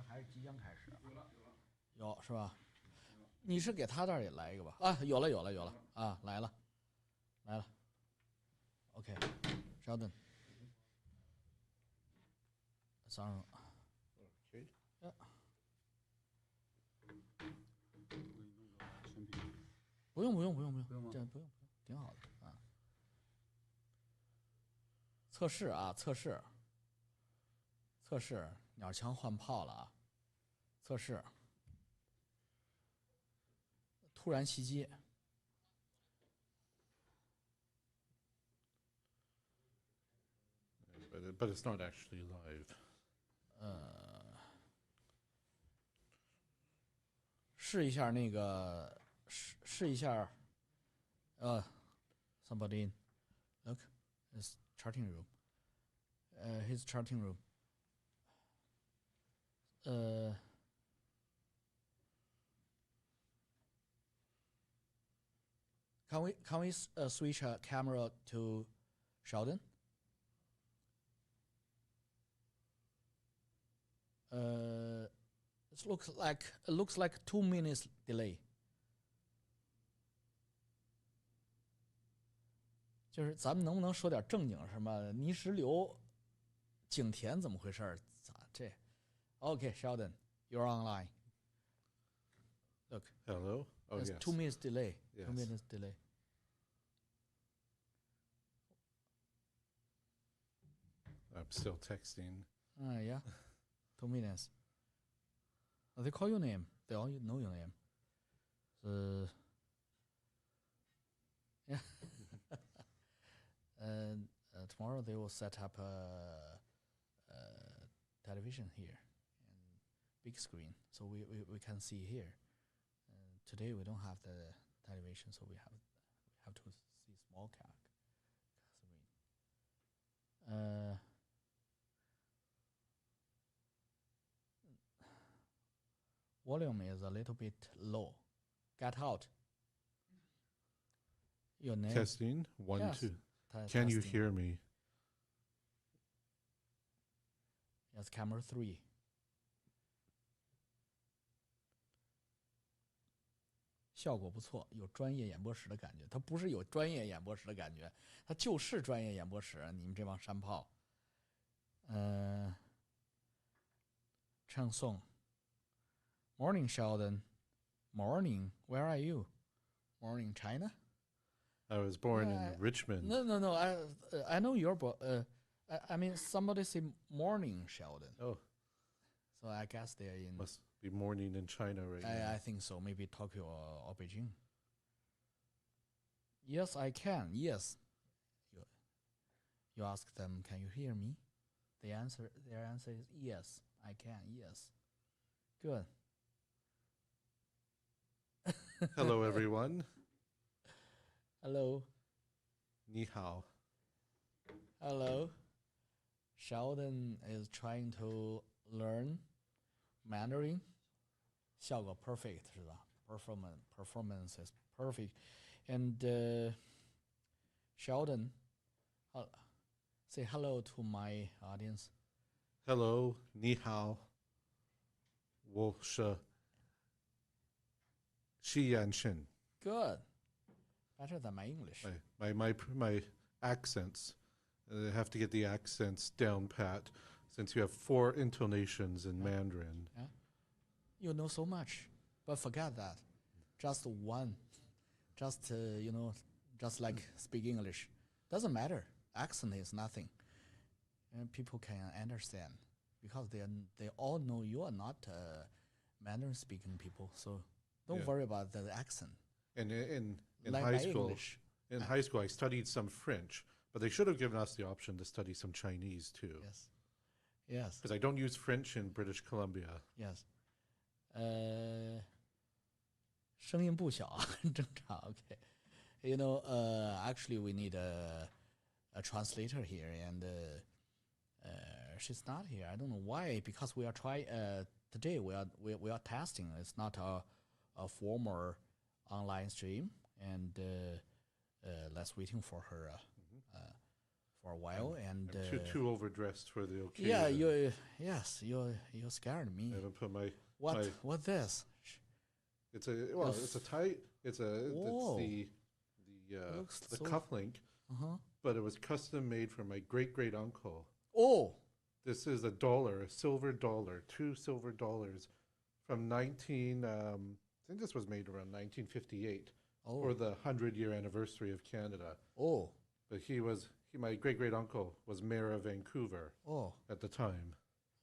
还是即将开始？有是吧？你是给他这儿也来一个吧？啊，有了啊，来了。OK， Sheldon， 早上。OK。不用，这不用，挺好的啊。测试，鸟枪换炮了啊！测试，突然袭击。But it's not actually live. 试一下那个，试一下。Somebody look, his charting room. His charting room. Can we switch a camera to Sheldon? It looks like 2 minutes delay. 就是咱们能不能说点正经？什么泥石流、景田怎么回事？咋这 ？OK, Sheldon, you're online. Look. Hello. Oh, There's yes. 2 minutes delay. Yes. 2 minutes delay. I'm still texting. Yeah. 2 minutes. They call your name. They all know your name. Yeah. And tomorrow they will set up a television here and big screen, so we can see here. Today we don't have the television, so we have to see small screen. Volume is a little bit low. Get out. Your name. Testing. 1, Yes. 2. Can Testing. you hear me? Yes, camera 3. 效果不错，有专业演播室的感觉。它不是有专业演播室的感觉，它就是专业演播室。你们这帮山炮。唱诵。Morning, Sheldon. Morning. Where are you? Morning, China. I was born in Richmond. No. I know you're born. I mean, somebody say morning, Sheldon. Oh. So I guess they're in. Must be morning in China right now. I think so. Maybe Tokyo or Beijing. Yes, I can. Yes. You ask them, can you hear me? Their answer is yes, I can. Yes. Good. Hello, everyone. Hello. 你好. Hello. Sheldon is trying to learn Mandarin. 效果 perfect 是吧？ Performance is perfect. And Sheldon, say hello to my audience. Hello, 你好. 我是西安人. Good. Better than my English. My accents. I have to get the accents down pat since you have 4 intonations in Mandarin. Yeah. You know so much, but forget that. Just one. Just, just like speak English. Doesn't matter. Accent is nothing. And people can understand because they all know you are not Mandarin speaking people. So don't worry about the accent. And in like high school, English. high school, I studied some French, but they should have given us the option to study some Chinese too. Yes. Because I don't use French in British Columbia. Yes. 声音不小，很正常。Okay. Actually, we need a translator here, and she's not here. I don't know why. Because we are today. We are testing. It's not a formal online stream, and let's waiting for her for a while, and I'm too overdressed for the occasion. yeah, you scared me. I haven't put my What's this? It's a tie. It's Whoa. the Looks the so- cufflink, but it was custom made for my great uncle. Oh, This is a silver dollar, $2 silver from I think this was made around 1958 for the 100-year anniversary of Canada. oh, But my great uncle was mayor of Vancouver at the time.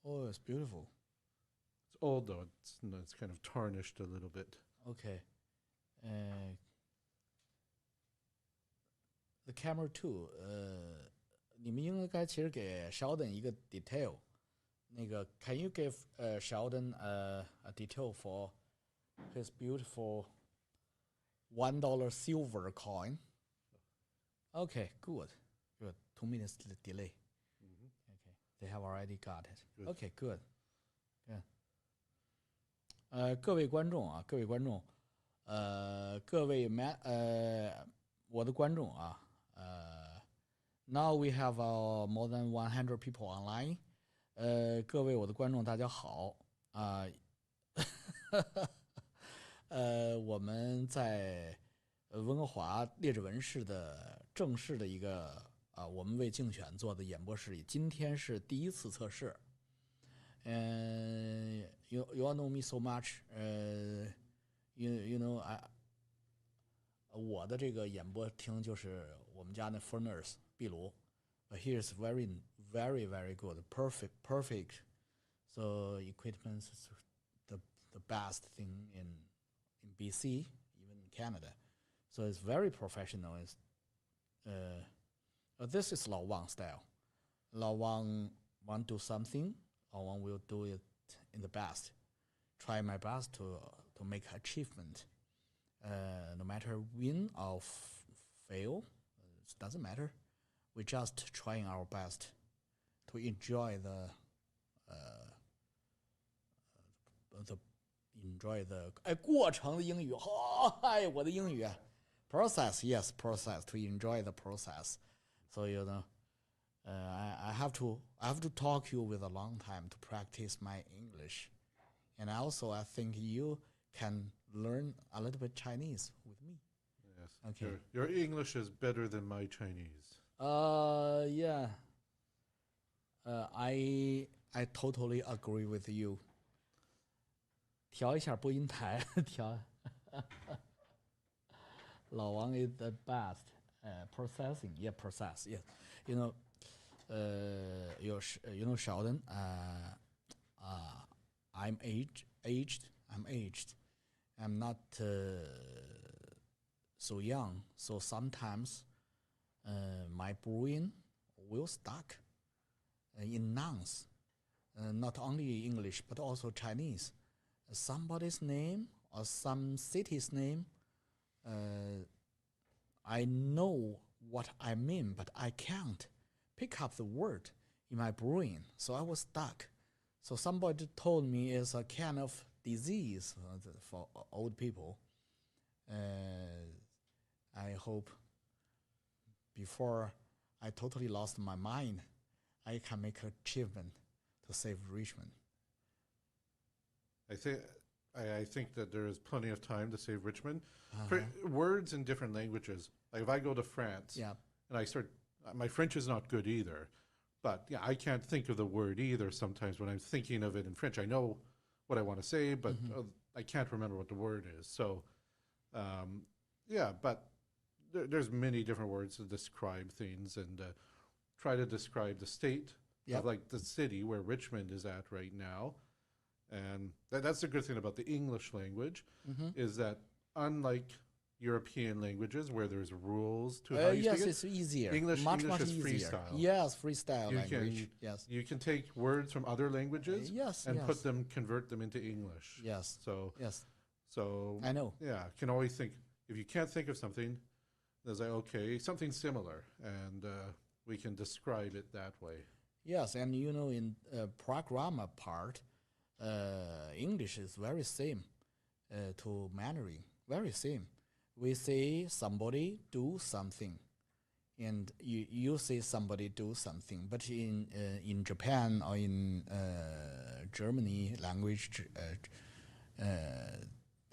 oh, it's beautiful. It's old though. It's kind of tarnished a little bit. Okay. The camera two，你们应该其实给 Sheldon 一个 detail。那个 ，Can you give Sheldon a detail for his beautiful $1 silver coin? Okay, good. 2 minutes delay. Okay, they have already got it. Good. Okay, good. Good. 各位观众啊，各位观众，我的观众啊，now we have more than 100 people online. 各位我的观众，大家好啊。我们在温哥华列治文市的正式的一个我们为竞选做的演播室里，今天是第一次测试。You all know me so much. You know我的这个演播厅就是我们家那 furnace 壁炉。But here is very good, perfect. So equipment is the best thing in BC, even in Canada. So it's very professional. This is Lao Wang style. Lao Wang want to do something, Lao Wang will do it in the best. Try my best to make achievement. No matter win or fail, it doesn't matter. We just trying our best to enjoy the enjoy the 过程的英语。嗨，我的英语 process, yes, process, to enjoy the process. So you know, I have to talk you with a long time to practice my English, and also I think you can learn a little bit Chinese with me. Yes. Okay. Your English is better than my Chinese. Yeah. I totally agree with you. 调一下播音台，调。老王 is the best. Processing, yeah, process, yeah. You know, Sheldon. I'm aged. I'm not so young. So sometimes my brain will stuck in nouns, not only English but also Chinese. Somebody's name or some city's name, I know what I mean, but I can't pick up the word in my brain. So I was stuck. So somebody told me it's a kind of disease for old people. I hope before I totally lost my mind, I can make an achievement to save Richmond. I think that there is plenty of time to save Richmond. For words in different languages. Like if I go to France, and my French is not good either, but yeah, I can't think of the word either. Sometimes when I'm thinking of it in French, I know what I want to say, but I can't remember what the word is. So, but there's many different words to describe things, and try to describe the state of like the city where Richmond is at right now. And that's the good thing about the English language, is that unlike European languages where there's rules to how you speak it, it's easier. English much is easier. freestyle. Yes, freestyle language. You can take words from other languages and convert them into English. Yes. So I know. Yeah, can always think, if you can't think of something, there's like, okay, something similar, and we can describe it that way. Yes, and you know, in program part, English is very same to Mandarin. Very same. We say somebody do something. and you see somebody do something, but in Japan or in Germany language,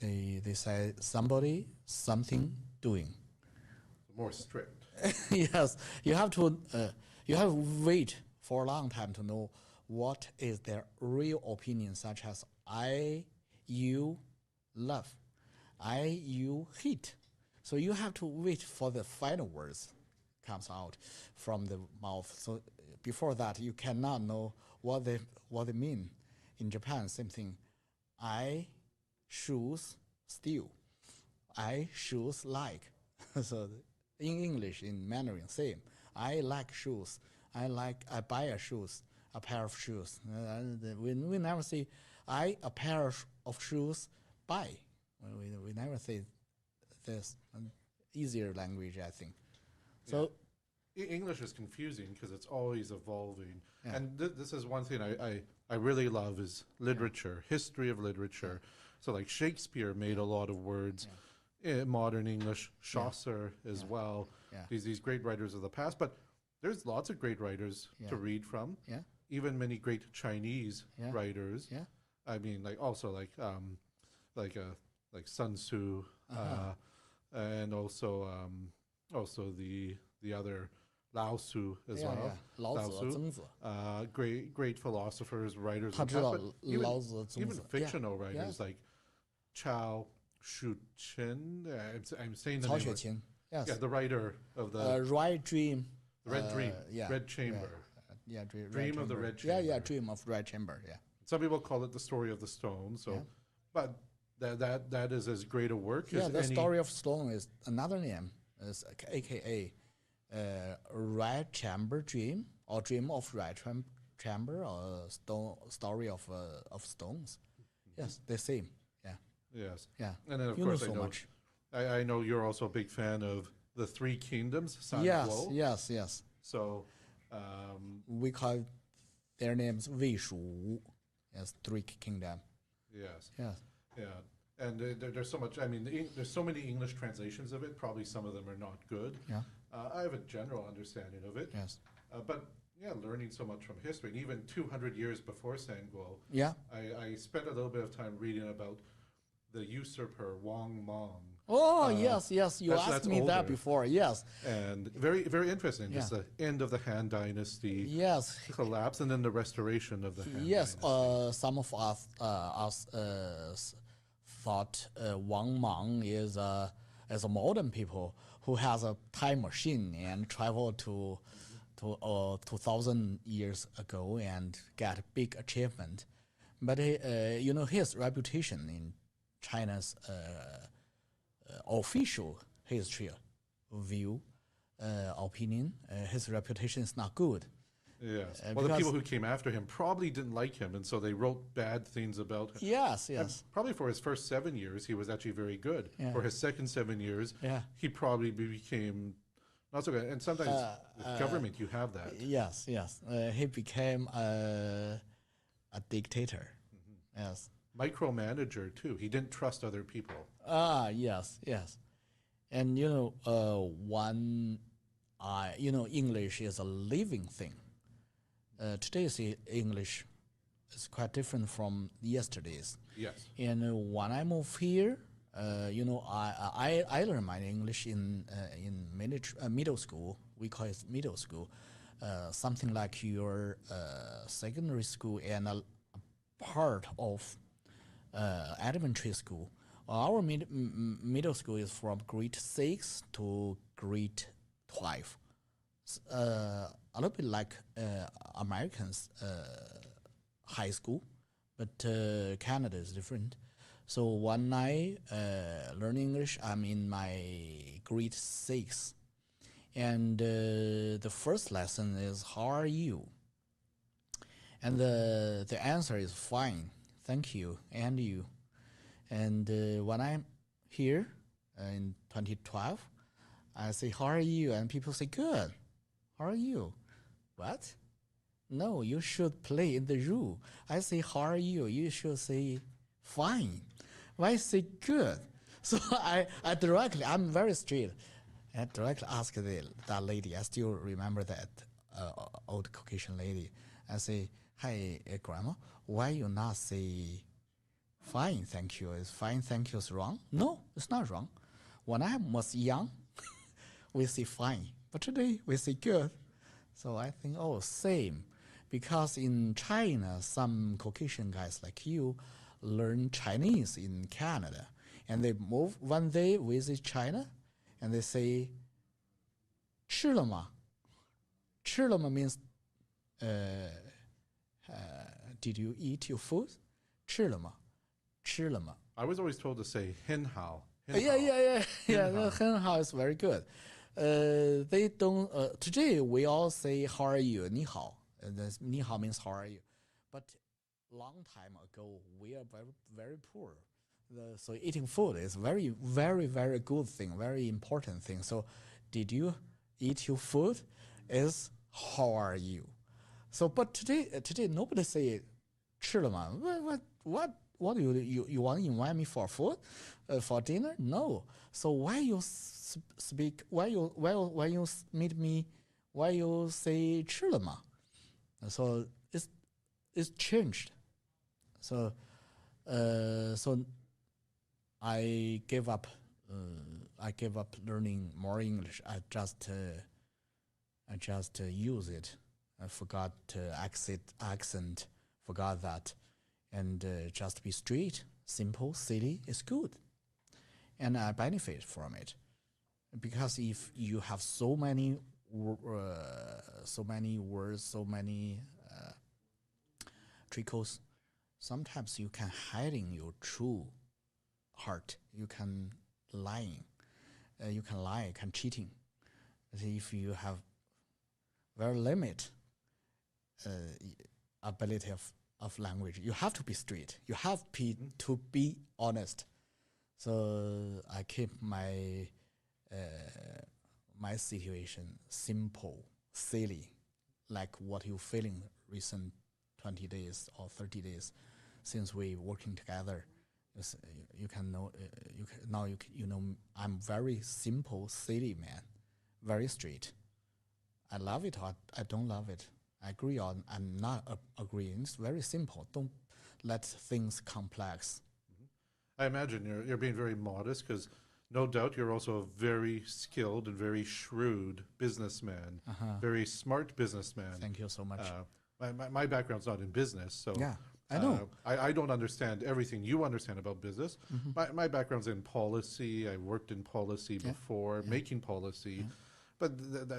they say somebody, something, doing. More strict. Yes, you have to wait for a long time to know what is their real opinion, such as I, you, love, I, you, hate. So you have to wait for the final words comes out from the mouth. So before that, you cannot know what they mean. In Japan, same thing. I choose steal. I choose like. So in English, in Mandarin, same. I like shoes. I buy a pair of shoes. We never say a pair of shoes buy. We never say this. Easier language, I think. So English is confusing because it's always evolving. Yeah. And this is one thing I really love is literature, history of literature. So like Shakespeare made a lot of words in modern English, Chaucer as well. Yeah. These great writers of the past. But there's lots of great writers to read from. Yeah. Even many great Chinese writers. Yeah. I mean, like also like Sun Tzu, and also the other Lao Tzu as well. Lao Tzu, Zengzi. Great philosophers, writers. Even fictional writers like Chao Shu-chen. I'm saying the name. Yes. Yeah, the writer of the Red Dream. The Red Dream. Red Chamber. Dream of the Red Chamber. Yeah, Dream of Red Chamber. Yeah. Some people call it the Story of the Stone. So, but that is as great a work as the Story of Stone is another name. Is AKA Red Chamber Dream or Dream of Red Chamber or Story of Stones. Yes, the same. Yeah. Yes. Yeah. And then of course I know you're also a big fan of the Three Kingdoms. Yes. So we call their names Wei Shu. Yes, Three Kingdom. Yes. Yes. Yeah. And there's so much. I mean, there's so many English translations of it. Probably some of them are not good. Yeah. I have a general understanding of it. Yes. But learning so much from history, and even 200 years before Sanguo. Yeah. I spent a little bit of time reading about the usurper Wang Mang. Oh yes. You asked me that before. Yes. And very very interesting. Just the end of the Han Dynasty. Yes. Collapse, and then the restoration of the Han Dynasty. Some of us thought Wang Mang is as a modern people who has a time machine and travel to 2,000 years ago and get a big achievement. But his reputation in China's official history view, opinion, his reputation is not good. Yes. Well, the people who came after him probably didn't like him, and so they wrote bad things about him. Yes. And probably for his first 7 years, he was actually very good. Yeah. For his second 7 years, he probably became not so good. And sometimes with government, you have that. Yes. He became a dictator. Mm-hmm. Yes. Micromanager, too. He didn't trust other people. Yes. And, English is a living thing. Today's English is quite different from yesterday's. Yes. And when I moved here, I learned my English in middle school. We call it middle school, something like your secondary school and a part of elementary school. Our middle school is from grade 6 to grade 12. A little bit like Americans' high school, but Canada is different. So when I learn English, I'm in my grade 6. And the first lesson is, how are you? And the answer is fine, thank you, and you. And when I'm here in 2012, I say, how are you? And people say, good. How are you? What? No, you should play in the room. I say, how are you? You should say, fine. Why say good? So I directly, I'm very straight. and directly ask that lady. I still remember that old Caucasian lady. I say, "Hi, grandma, why you not say fine, thank you? Is fine, thank you is wrong? No, it's not wrong. When I was young, we say fine, but today we say good. So I think, oh, same. Because in China, some Caucasian guys like you learn Chinese in Canada. And they move one day visit China, and they say, 吃了吗? 吃了吗 means, did you eat your food? 吃了吗? 吃了吗? I was always told to say 很好. Yeah. The 很好 is very good. They don't. Today we all say how are you, 你好. Ni hao means how are you, but long time ago we are very poor. So eating food is very good thing, very important thing. So did you eat your food? Is how are you? So but today nobody say 吃了吗? What do you want to invite me for food, for dinner? No. So why you speak? Why you meet me? Why you say 吃了吗? So it's changed. So I gave up. I gave up learning more English. I just use it. I forgot accent. Forgot that, and just be straight, simple, silly is good, and I benefit from it, because if you have so many words, so many trickles, sometimes you can hide in your true heart. You can lying, you can cheating. If you have very limited ability of language, you have to be straight. You have to be honest. So I keep my situation simple, silly, like what you feeling recent 20 days or 30 days since we working together. You can know. You know I'm very simple, silly man, very straight. I love it or I don't love it. I agree or I'm not agreeing. It's very simple. Don't let things complex. I imagine you're being very modest, because no doubt you're also a very skilled and very shrewd businessman, very smart businessman. Thank you so much. My background's not in business, so yeah, I know. I don't understand everything you understand about business. My background's in policy. I worked in policy before, making policy, but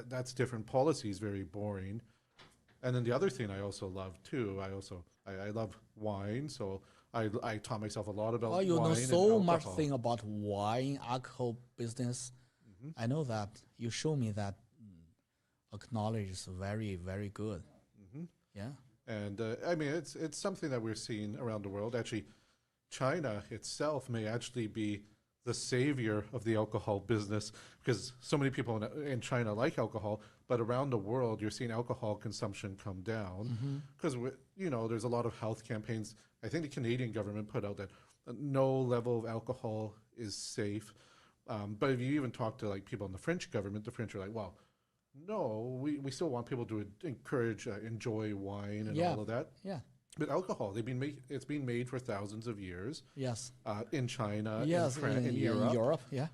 that's different. Policy is very boring. And then the other thing I also love too, I love wine, so I taught myself a lot about wine. You know so and much alcohol. thing about wine, alcohol business. I know that. You show me that knowledge is very, very good. Yeah. And I mean, it's something that we're seeing around the world. Actually, China itself may actually be the savior of the alcohol business, because so many people in China like alcohol, but around the world you're seeing alcohol consumption come down, because there's a lot of health campaigns. I think the Canadian government put out that no level of alcohol is safe. But if you even talk to like people in the French government, the French are like, well, no, we still want people to enjoy wine and all of that. Yeah. But alcohol, it's been made for thousands of years. Yes. In China, Yes. in Europe. In Europe, yeah.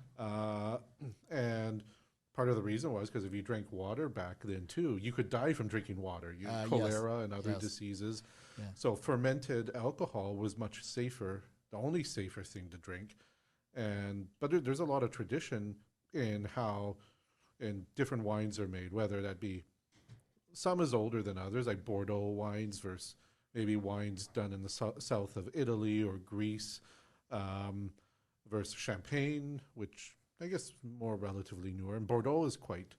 And part of the reason was because if you drank water back then too, you could die from drinking water. Cholera and other diseases. Yeah. So fermented alcohol was much safer, the only safer thing to drink. But there's a lot of tradition in how different wines are made, whether that be some is older than others, like Bordeaux wines versus maybe wines done in the south of Italy or Greece, versus Champagne, which I guess more relatively newer. And Bordeaux is quite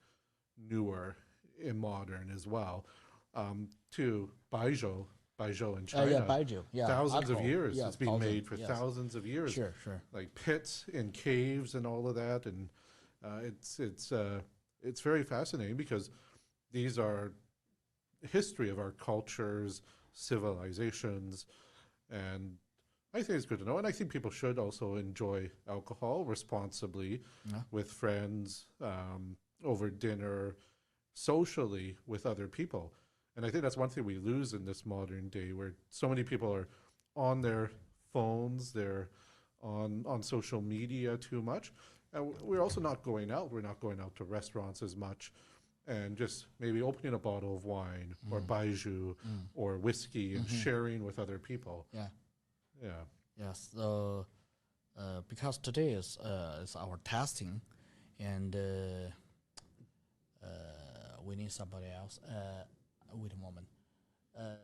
newer and modern as well. To Baijiu in China. Baijiu. Yeah. Thousands alcohol. of years. Yeah, It's been made for thousands of years. Sure. Like pits in caves and all of that. And it's very fascinating, because these are history of our cultures, civilizations, and I think it's good to know, and I think people should also enjoy alcohol responsibly with friends, over dinner, socially with other people. And I think that's one thing we lose in this modern day where so many people are on their phones, they're on social media too much. And we're also not going out. We're not going out to restaurants as much. And just maybe opening a bottle of wine or baijiu or whiskey and sharing with other people. Yeah. Yeah. Yes. Because today is our testing, and we need somebody else. Wait a moment. Uh,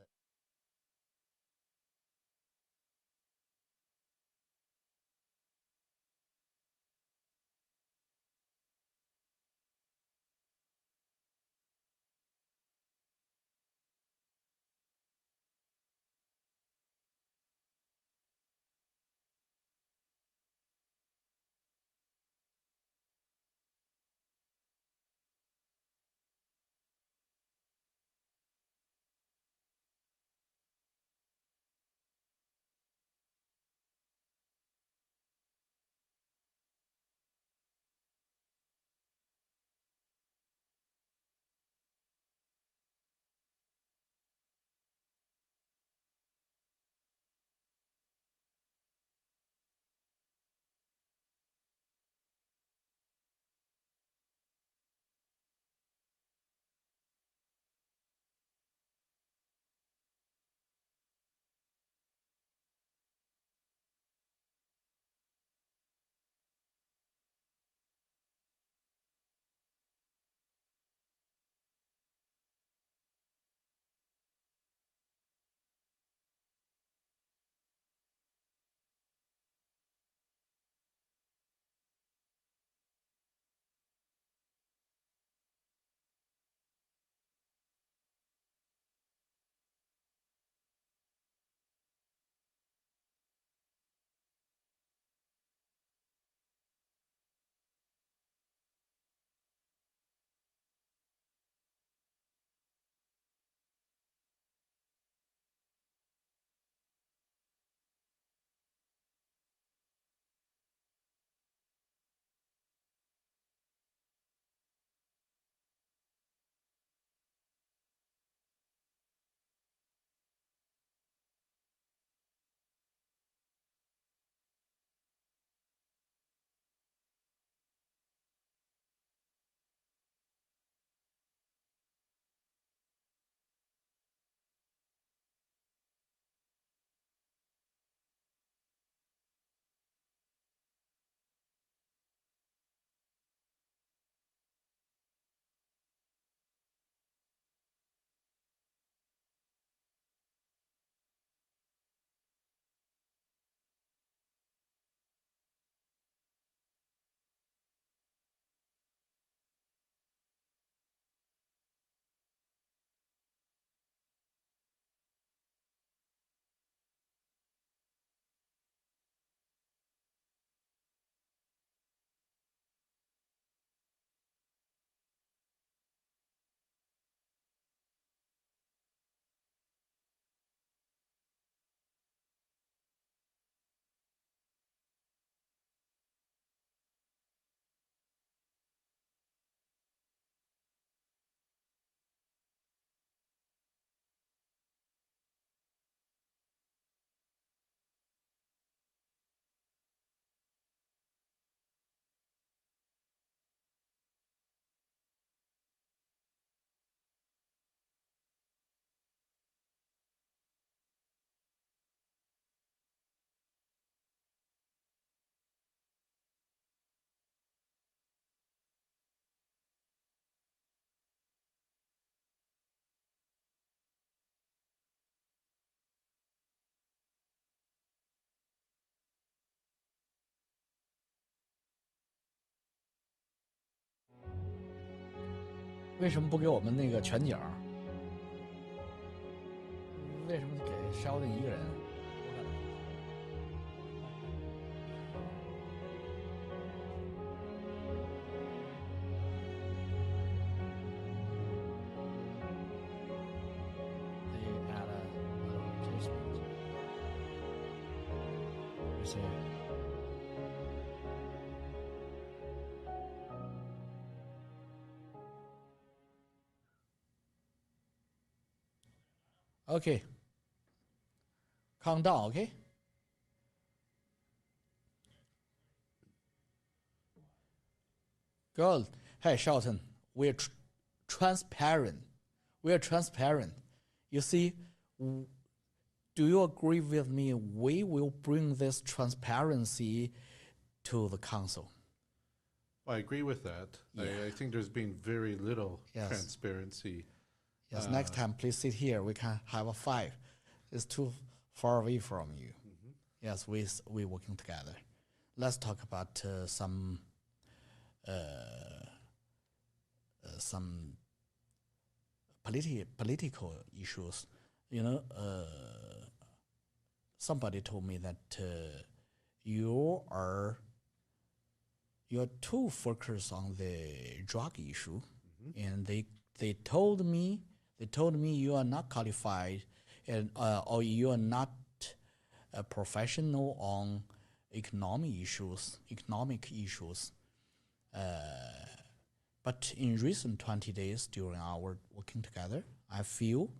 为什么不给我们那个全景？为什么给Sheldon一个人？They add a little adjustment. So. Okay. Calm down, okay? Good. Hey, Shelton, we're transparent. We are transparent. You see, do you agree with me? We will bring this transparency to the council. I agree with that. Yeah. I think there's been very little transparency. Yes, next time, please sit here. We can have a fight. It's too far away from you. Mm-hmm. Yes, we're working together. Let's talk about some political issues. You know, somebody told me that you're too focused on the drug issue, and they told me you are not qualified, and or you are not a professional on economic issues. But in recent 20 days during our working together, I feel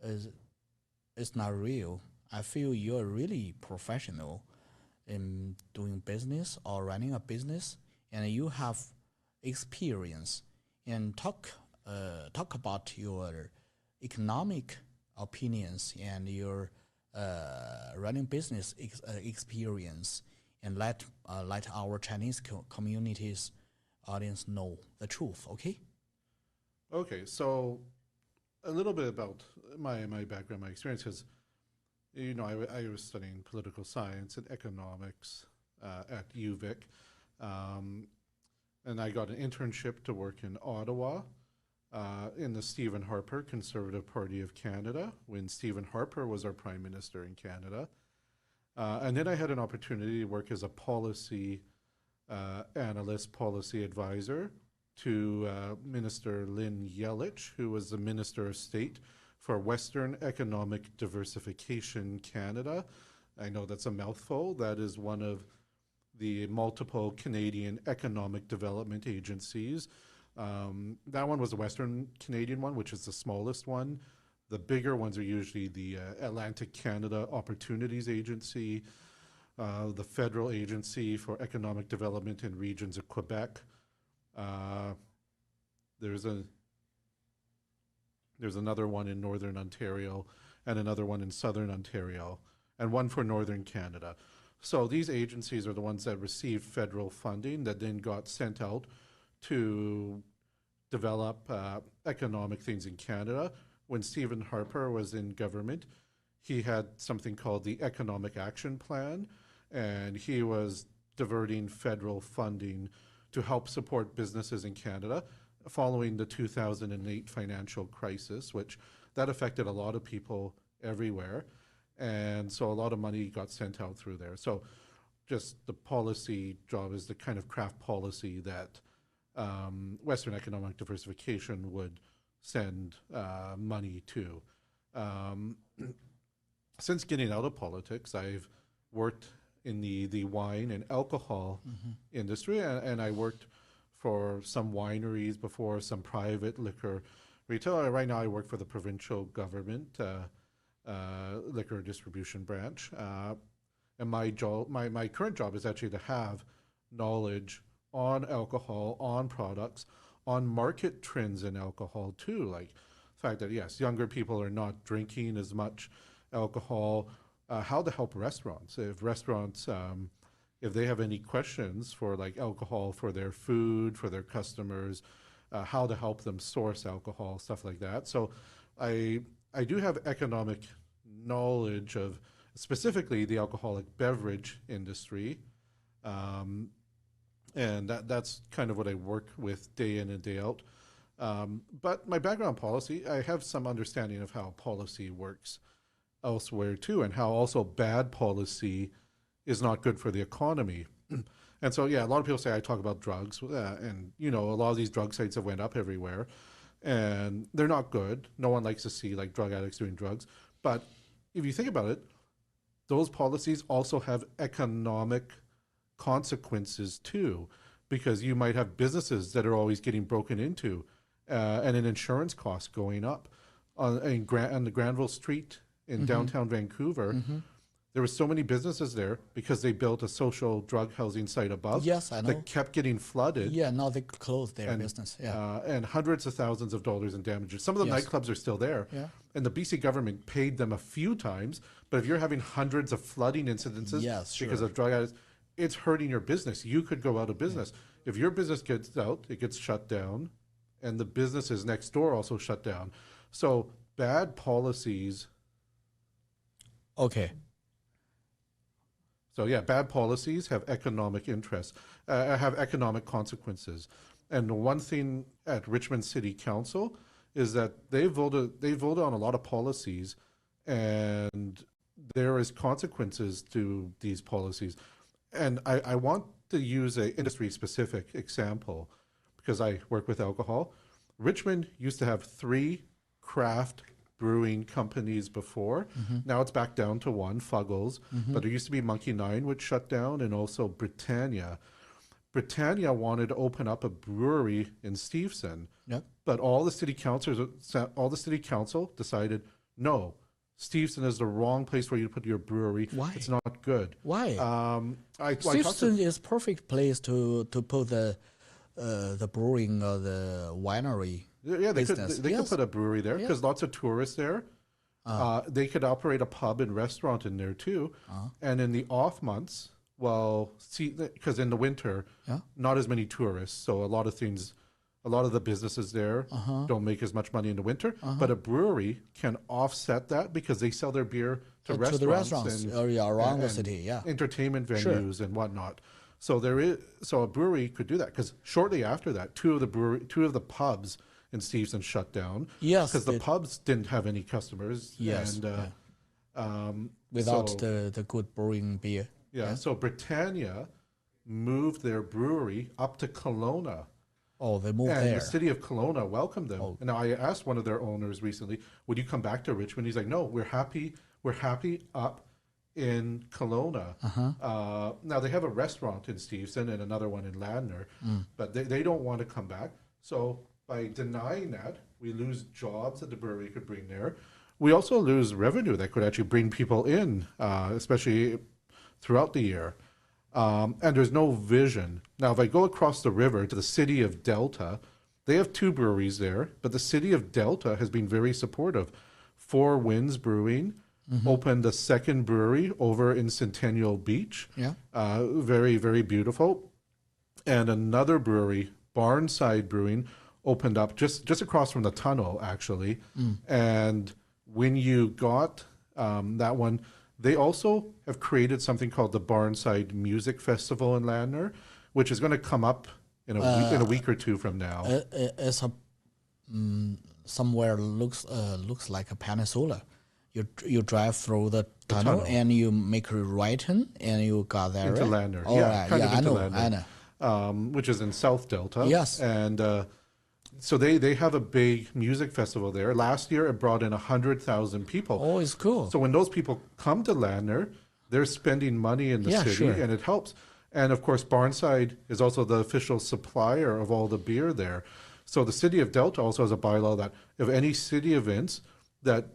it's not real. I feel you're really professional in doing business or running a business, and you have experience. And talk about your economic opinions and your running business experience, and let our Chinese communities audience know the truth. Okay. Okay, so a little bit about my background, my experience, because I was studying political science and economics at UVic, and I got an internship to work in Ottawa in the Stephen Harper Conservative Party of Canada when Stephen Harper was our Prime Minister in Canada. And then I had an opportunity to work as a policy analyst, policy advisor to Minister Lynn Yelich, who was the Minister of State for Western Economic Diversification Canada. I know that's a mouthful. That is one of the multiple Canadian economic development agencies. That one was the Western Canadian one, which is the smallest one. The bigger ones are usually the Atlantic Canada Opportunities Agency, the Federal Agency for Economic Development in Regions of Quebec. There's another one in Northern Ontario and another one in Southern Ontario and one for Northern Canada. So these agencies are the ones that received federal funding that then got sent out to develop economic things in Canada. When Stephen Harper was in government, he had something called the Economic Action Plan, and he was diverting federal funding to help support businesses in Canada following the 2008 financial crisis, which that affected a lot of people everywhere. And so a lot of money got sent out through there. So just the policy job is the kind of craft policy that Western Economic Diversification would send money to. Since getting out of politics, I've worked in the wine and alcohol industry, and I worked for some wineries before, some private liquor retail. Right now I work for the provincial government liquor distribution branch. And my current job is actually to have knowledge on alcohol, on products, on market trends in alcohol too. Like the fact that, yes, younger people are not drinking as much alcohol, how to help restaurants. If restaurants, if they have any questions for like alcohol for their food, for their customers, how to help them source alcohol, stuff like that. So I do have economic knowledge of specifically the alcoholic beverage industry. And that's kind of what I work with day in and day out. But my background policy, I have some understanding of how policy works elsewhere too, and how also bad policy is not good for the economy. And so, yeah, a lot of people say I talk about drugs, and a lot of these drug sites have went up everywhere, and they're not good. No one likes to see like drug addicts doing drugs. But if you think about it, those policies also have economic consequences too, because you might have businesses that are always getting broken into, and an insurance cost going up. On the Granville Street in downtown Vancouver, there were so many businesses there because they built a social drug housing site above. Yes, I know. That kept getting flooded. Yeah, now they closed their business. Yeah. And hundreds of thousands of dollars in damages. Some of the nightclubs are still there. Yeah. And the BC government paid them a few times, but if you're having hundreds of flooding incidences because of drug addicts, it's hurting your business. You could go out of business. If your business gets out, it gets shut down, and the businesses next door also shut down. So bad policies. Okay. So yeah, bad policies have economic interests, have economic consequences. And one thing at Richmond City Council is that they voted on a lot of policies, and there is consequences to these policies. And I want to use an industry-specific example because I work with alcohol. Richmond used to have 3 craft brewing companies before. Now it's back down to 1, Fuggles. But there used to be Monkey 9, which shut down, and also Britannia. Britannia wanted to open up a brewery in Steveston. Yep. But all the city council decided, no, Steveston is the wrong place for you to put your brewery. Why? It's not good. Why? Steveston is perfect place to put the brewing or the winery. Yeah, they could put a brewery there because lots of tourists there. They could operate a pub and restaurant in there too. And in the off months, because in the winter, not as many tourists, so a lot of the businesses there don't make as much money in the winter. But a brewery can offset that because they sell their beer to the restaurants around the city, entertainment venues and whatnot. So a brewery could do that because shortly after that, two of the pubs in Steveston shut down. Yes, because the pubs didn't have any customers. Yes, and without the good brewing beer. Yeah, so Britannia moved their brewery up to Kelowna. Oh, they moved and there. The city of Kelowna welcomed them. And now I asked one of their owners recently, would you come back to Richmond? He's like, no, we're happy up in Kelowna. Now they have a restaurant in Steveston and another one in Ladner, but they don't want to come back. So by denying that, we lose jobs that the brewery could bring there. We also lose revenue that could actually bring people in, especially throughout the year. And there's no vision. Now, if I go across the river to the city of Delta, they have 2 breweries there, but the city of Delta has been very supportive. Four Winds Brewing opened a second brewery over in Centennial Beach. Yeah. Very, very beautiful. And another brewery, Barnside Brewing, opened up just across from the tunnel, actually. And when you got that one, they also have created something called the Barnside Music Festival in Ladner, which is going to come up in a week or 2 from now. It's somewhere looks like a peninsula. You drive through the tunnel and you make a right turn and you got there. Into right? Ladner. I know. Which is in South Delta. Yes. And so they have a big music festival there. Last year, it brought in 100,000 people. Oh, it's cool. So when those people come to Ladner, they're spending money in the city, and it helps. And of course, Barnside is also the official supplier of all the beer there. So the city of Delta also has a bylaw that if any city events that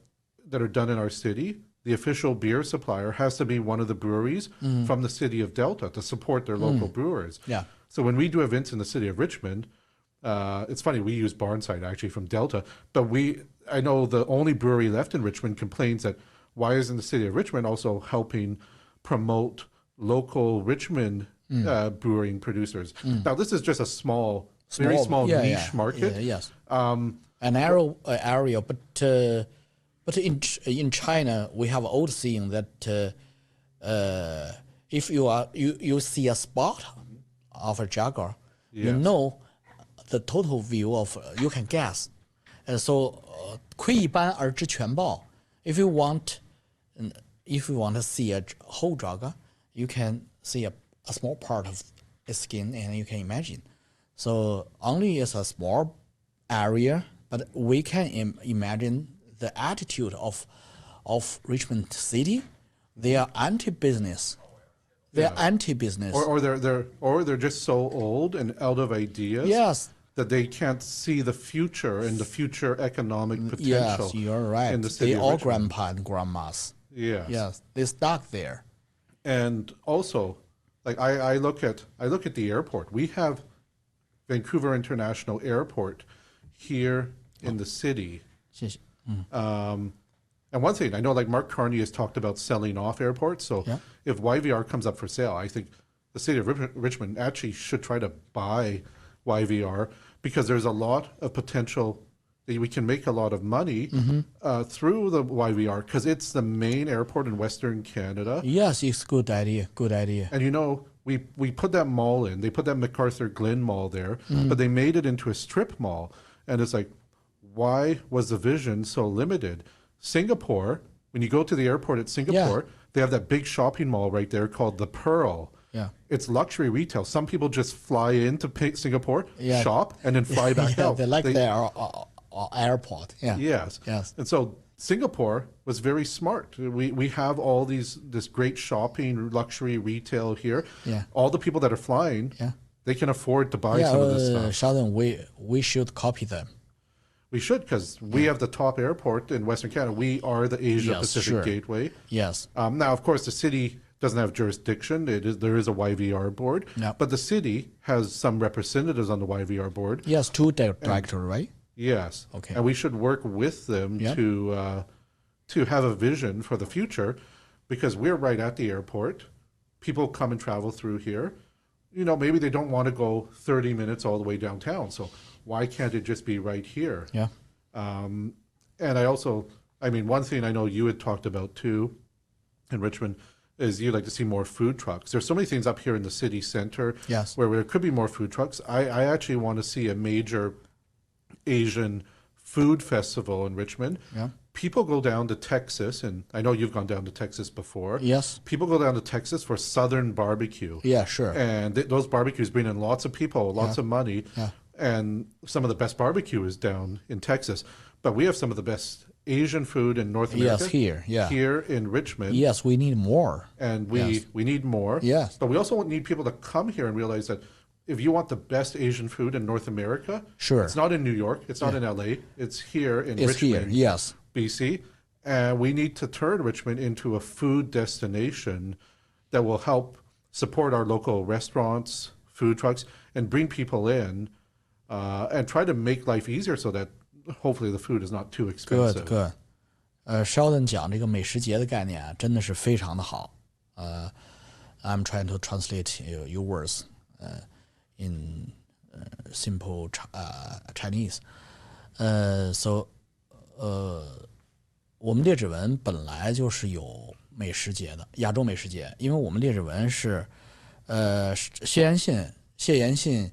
are done in our city, the official beer supplier has to be one of the breweries from the city of Delta to support their local brewers. Yeah. So when we do events in the city of Richmond, it's funny, we use Barnside actually from Delta, but I know the only brewery left in Richmond complains that why isn't the city of Richmond also helping promote local Richmond brewing producers? Now, this is just a very small niche market. Yes. An area, but in China, we have an old saying that if you see a spot of a jaguar, you know the total view of you can guess. So 窥一斑而知全豹. If you want to see a whole jaguar, you can see a small part of its skin and you can imagine. So only is a small area, but we can imagine the attitude of Richmond City They are anti-business. They're anti-business. Or they're just so old and out of ideas. Yes. That they can't see the future and the future economic potential. Yes, you're right. In the city they of all Richmond. grandpa and grandmas. Yes. Yes, they stuck there. And also, like I look at the airport. We have Vancouver International Airport here in the city. And one thing I know, like Mark Carney has talked about selling off airports. So if YVR comes up for sale, I think the city of Richmond actually should try to buy YVR, because there's a lot of potential that we can make a lot of money through the YVR, because it's the main airport in Western Canada. Yes, it's good idea. Good idea. And we put that mall in. They put that MacArthur Glen Mall there, but they made it into a strip mall. And it's like, why was the vision so limited? Singapore, when you go to the airport at Singapore, they have that big shopping mall right there called the Pearl. Yeah. It's luxury retail. Some people just fly into Singapore, shop, and then fly back out. They like their airport. Yeah. Yes. Yes. And so Singapore was very smart. We have all this great shopping, luxury retail here. Yeah. All the people that are flying, they can afford to buy some of this stuff. Sheldon, we should copy them. We should, because we have the top airport in Western Canada. We are the Asia Pacific gateway. Yes. Now, of course, the city doesn't have jurisdiction. There is a YVR board, but the city has some representatives on the YVR board. Yes, two directors, right? Yes. Okay. And we should work with them to have a vision for the future, because we're right at the airport. People come and travel through here. Maybe they don't want to go 30 minutes all the way downtown. So why can't it just be right here? Yeah. And one thing I know you had talked about too in Richmond is you'd like to see more food trucks. There's so many things up here in the city center where there could be more food trucks. I actually want to see a major Asian food festival in Richmond. Yeah. People go down to Texas, and I know you've gone down to Texas before. Yes. People go down to Texas for Southern barbecue. Yeah, sure. And those barbecues bring in lots of people, lots of money. Yeah. And some of the best barbecue is down in Texas. But we have some of the best Asian food in North America. Yes, here in Richmond. Yes, we need more. And we need more. Yes. But we also need people to come here and realize that if you want the best Asian food in North America, it's not in New York, it's not in LA, it's here in Richmond, BC. And we need to turn Richmond into a food destination that will help support our local restaurants, food trucks, and bring people in and try to make life easier so that hopefully the food is not too expensive. Good. Sheldon 讲这个美食节的概念啊，真的是非常的好。I'm trying to translate your words in simple Chinese. So 我们列治文本来就是有美食节的，亚洲美食节，因为我们列治文是谢延信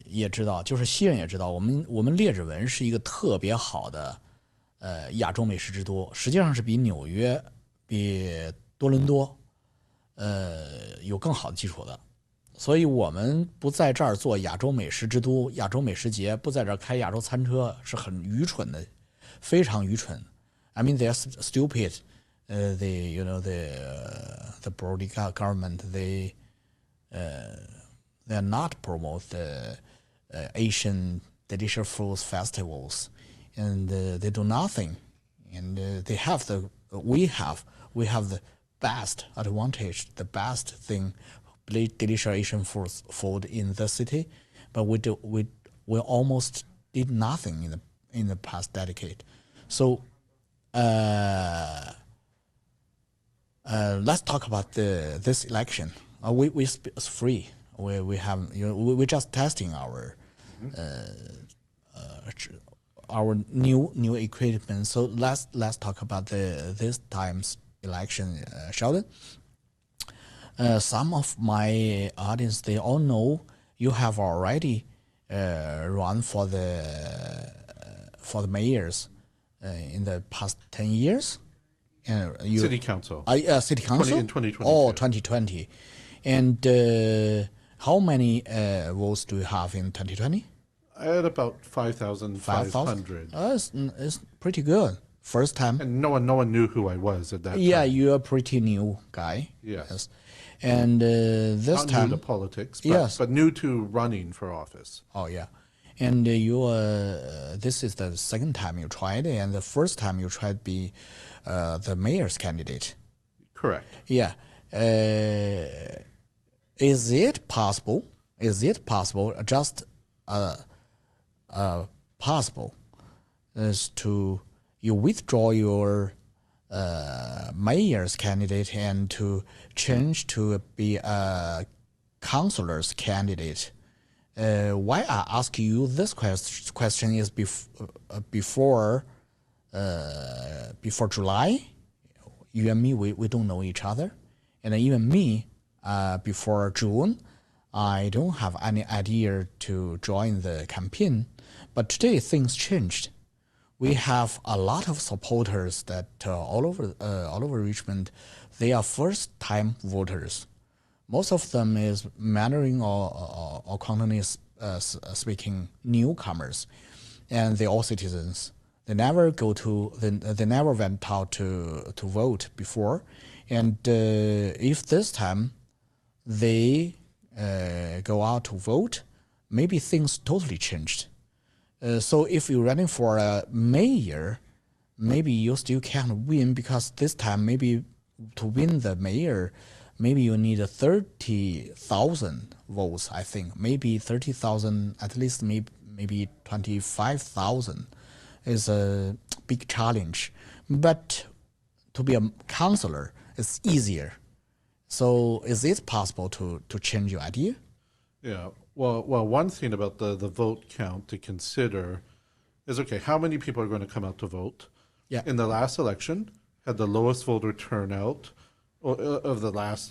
也知道，就是西人也知道，我们列治文是一个特别好的亚洲美食之都，实际上是比纽约、比多伦多有更好的基础的，所以我们不在这儿做亚洲美食之都、亚洲美食节，不在这儿开亚洲餐车是很愚蠢的，非常愚蠢。I mean, they're stupid. The Brody government, they're not promote the Asian delicious foods festivals, and they do nothing. And we have the best advantage, the best thing, delicious Asian food in the city, but we almost did nothing in the past decade. So let's talk about this election. It's free. We have we're just testing our new equipment. So let's talk about this time's election, Sheldon. Some of my audience, they all know you have already run for the mayors in the past 10 years. City council. City council? In 2020. Oh, 2020. And how many votes do you have in 2020? I had about 5,500. It's pretty good. first time. And no one knew who I was at that time. Yeah, you're a pretty new guy. Yes. And this Not time, new to politics, yes, but new to running for office. Oh yeah, and this is the second time you tried, and the first time you tried to be the mayor's candidate. Correct. Yeah. Is it possible? Just possible is to you withdraw your mayor's candidate and to change to be a councilor's candidate? Why I ask you this question is before July, you and me, we don't know each other. And even me, before June, I don't have any idea to join the campaign. But today things changed. We have a lot of supporters that all over Richmond, they are first-time voters. Most of them is Mandarin or Cantonese speaking newcomers, and they're all citizens. They never they never went out to vote before, and if this time they go out to vote, maybe things totally changed. So if you're running for a mayor, maybe you still can't win, because this time maybe to win the mayor, maybe you need 30,000 votes, I think. Maybe 30,000, at least maybe 25,000 is a big challenge. But to be a councillor, it's easier. So is it possible to change your idea? Yeah. Well, one thing about the vote count to consider is, okay, how many people are going to come out to vote? Yeah. In the last election, had the lowest voter turnout of the last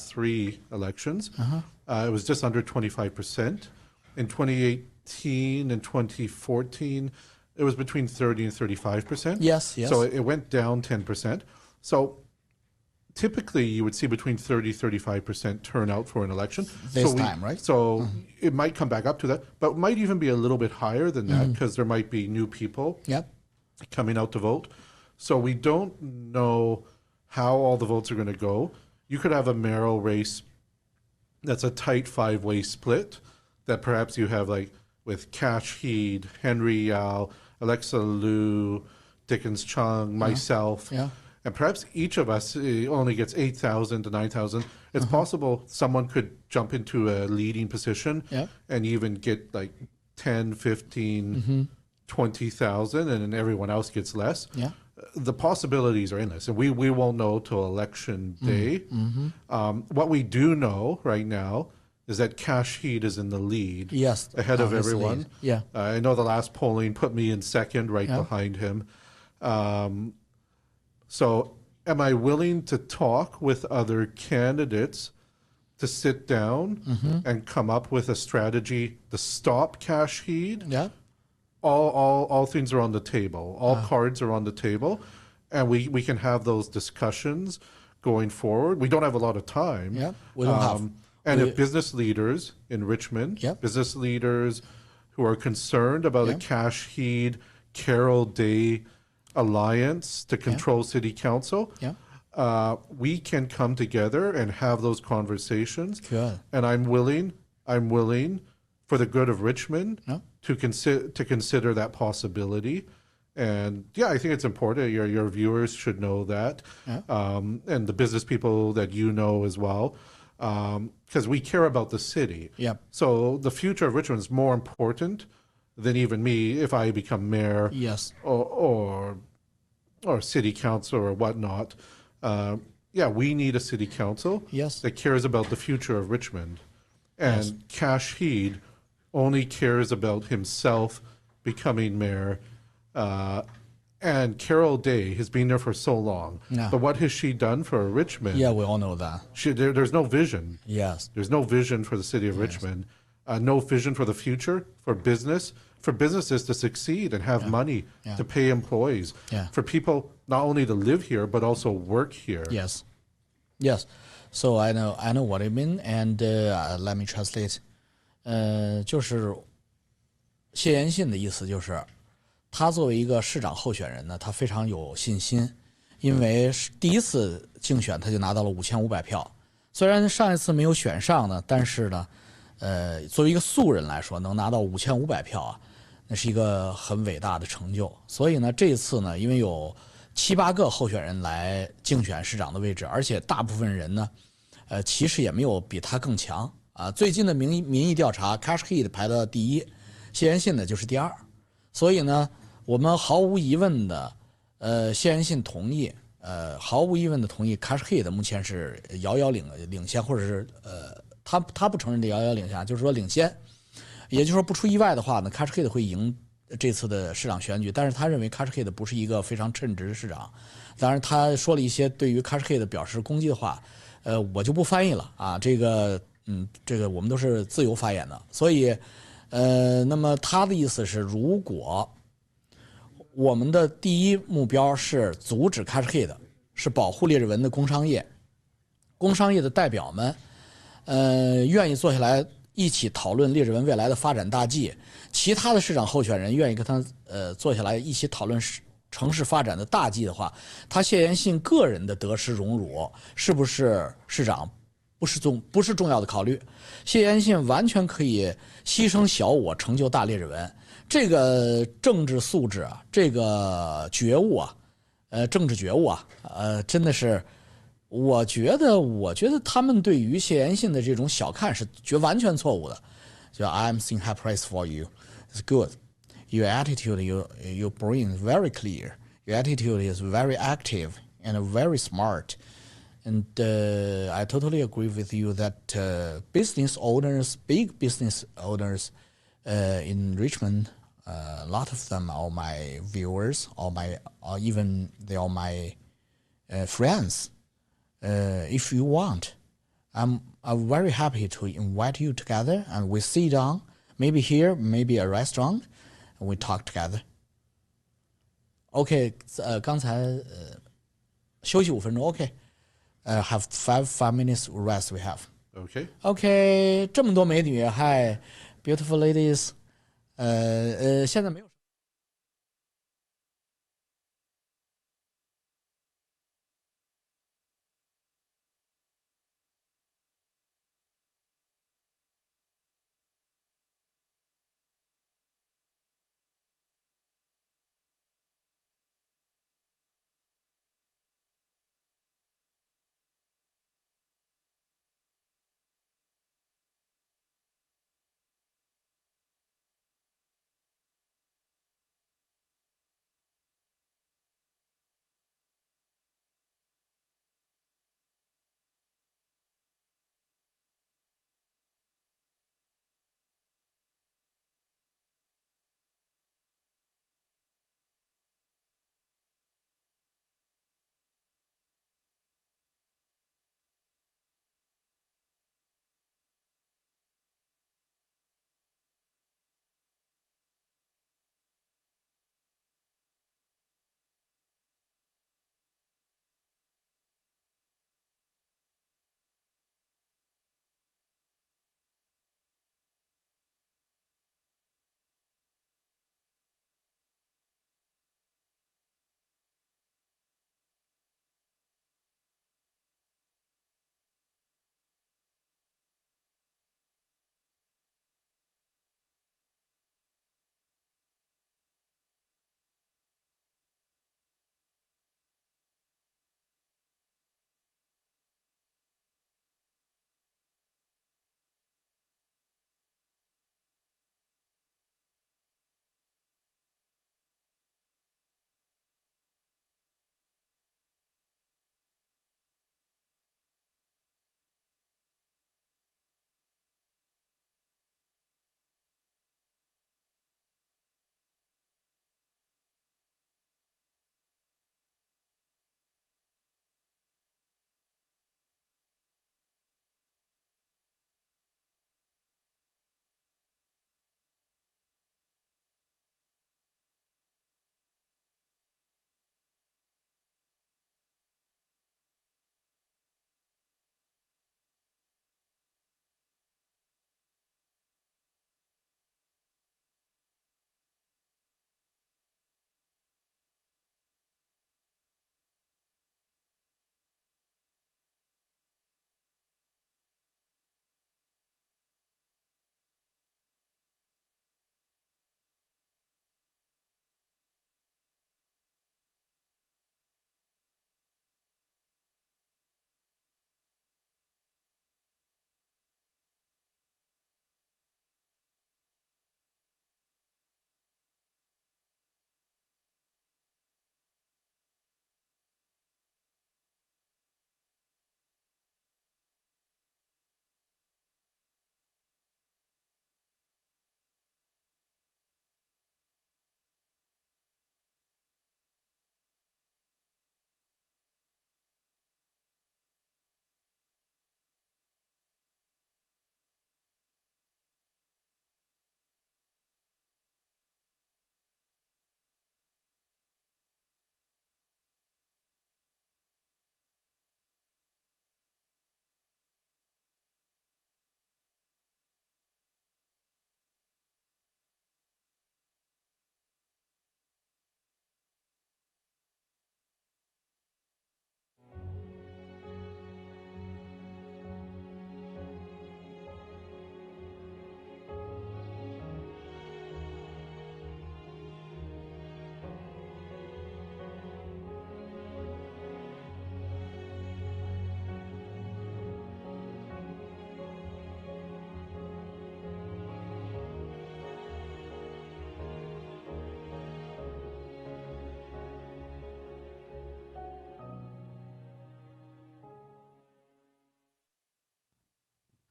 three elections. It was just under 25%. In 2018 and 2014, it was between 30 and 35%. Yes. So it went down 10%. So typically you would see between 30-35% turnout for an election. This time, right? So it might come back up to that, but it might even be a little bit higher than that, because there might be new people coming out to vote. So we don't know how all the votes are going to go. You could have a mayoral race that's a tight 5-way split, that perhaps you have like with Cash Heed, Henry Yao, Alexa Liu, Dickens Chung, myself. And perhaps each of us only gets 8,000 to 9,000. It's possible someone could jump into a leading position and even get like 10, 15, 20,000, and then everyone else gets less. The possibilities are endless, and we won't know till election day. What we do know right now is that Cash Heed is in the lead, ahead of everyone. I know the last polling put me in second, right behind him. So am I willing to talk with other candidates to sit down and come up with a strategy to stop Cash Heed? All things are on the table. All cards are on the table, and we can have those discussions going forward. We don't have a lot of time. We don't have. And if business leaders in Richmond, business leaders who are concerned about a Cash Heed, Carol Day alliance to control city council, we can come together and have those conversations. And I'm willing for the good of Richmond to consider that possibility. And I think it's important. Your viewers should know that, and the business people that you know as well, because we care about the city. So the future of Richmond is more important than even me if I become mayor or city council or whatnot. We need a city council that cares about the future of Richmond. And Cash Heed only cares about himself becoming mayor. And Carol Day has been there for so long. But what has she done for Richmond? We all know that. There's no vision. There's no vision for the city of Richmond. No vision for the future, for businesses to succeed and have money to pay employees, for people not only to live here but also work here. So I know what you mean, and let me translate. 就是谢延信的意思就是他作为一个市长候选人呢，他非常有信心，因为第一次竞选他就拿到了5500票，虽然上一次没有选上呢，但是呢，作为一个素人来说，能拿到5500票啊，那是一个很伟大的成就。所以呢，这一次呢，因为有7、8个候选人来竞选市长的位置，而且大部分人呢，其实也没有比他更强啊。最近的民意调查 ，Cash Heat 排到第1，谢延信呢就是第2，所以呢，我们毫无疑问的，谢延信同意，毫无疑问的同意 Cash Heat 目前是遥遥领先，或者是他不承认这遥遥领先，就是说领先，也就是说不出意外的话呢 ，Cash Heat 会赢这次的市长选举，但是他认为 Cash Heat 不是一个非常称职的市长，当然他说了一些对于 Cash Heat 表示攻击的话，我就不翻译了啊，这个我们都是自由发言的，所以那么他的意思是，如果我们的第一目标是阻止 Cash Heat，是保护列日文的工商业，工商业的代表们，愿意坐下来一起讨论列日文未来的发展大计，其他的市长候选人愿意跟他坐下来一起讨论城市发展的大计的话，他谢延信个人的得失荣辱是不是市长不是重要的考虑，谢延信完全可以牺牲小我成就大列日文，这个政治素质啊，这个觉悟啊，政治觉悟啊，真的是。我觉得他们对于谢延信的这种小看是完全错误的。就 I'm seeing high praise for you, it's good. Your attitude, you bring very clear. Your attitude is very active and very smart. And I totally agree with you that business owners, big business owners in Richmond, a lot of them are my viewers, or even they are my friends. If you want, I'm very happy to invite you together and we sit down, maybe here, maybe a restaurant, and we talk together. OK， 刚才休息5分钟 ，OK， have five minutes rest we have. OK， 这么多美女 ，Hi, beautiful ladies，现在没有。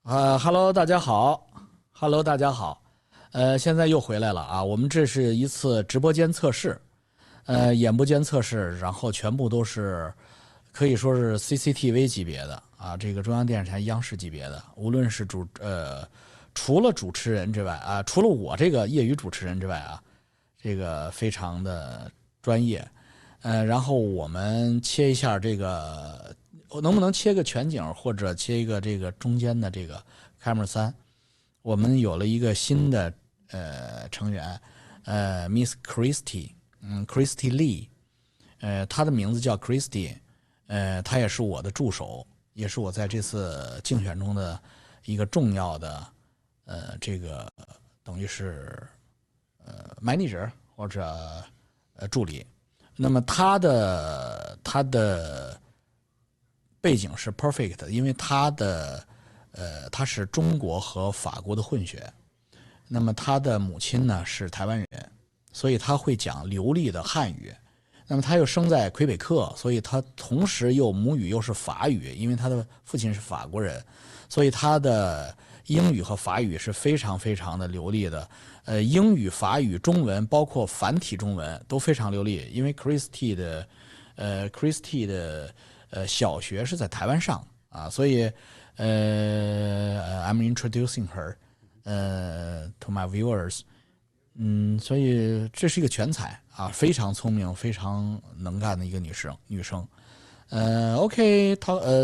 Hello，大家好，Hello，大家好，现在又回来了啊，我们这是一次直播间测试，眼部间测试，然后全部都是可以说是 CCTV 级别的啊，这个中央电视台、央视级别的，无论是除了主持人之外啊，除了我这个业余主持人之外啊，这个非常的专业，然后我们切一下这个，能不能切个全景或者切一个这个中间的这个 camera 3？我们有了一个新的成员，Miss Christy，Christy Lee，她的名字叫 Christy，她也是我的助手，也是我在这次竞选中的一个重要的这个等于是manager 或者助理。那么她的背景是 perfect， 因为她是中国和法国的混血。那么她的母亲呢是台湾人，所以她会讲流利的汉语。那么她又生在魁北克，所以她同时又母语又是法语，因为她的父亲是法国人，所以她的英语和法语是非常非常的流利的。英语、法语、中文，包括繁体中文都非常流利。因为 Christy 的小学是在台湾上啊，所以I'm introducing her to my viewers。所以这是一个全才啊，非常聪明、非常能干的一个女生。OK，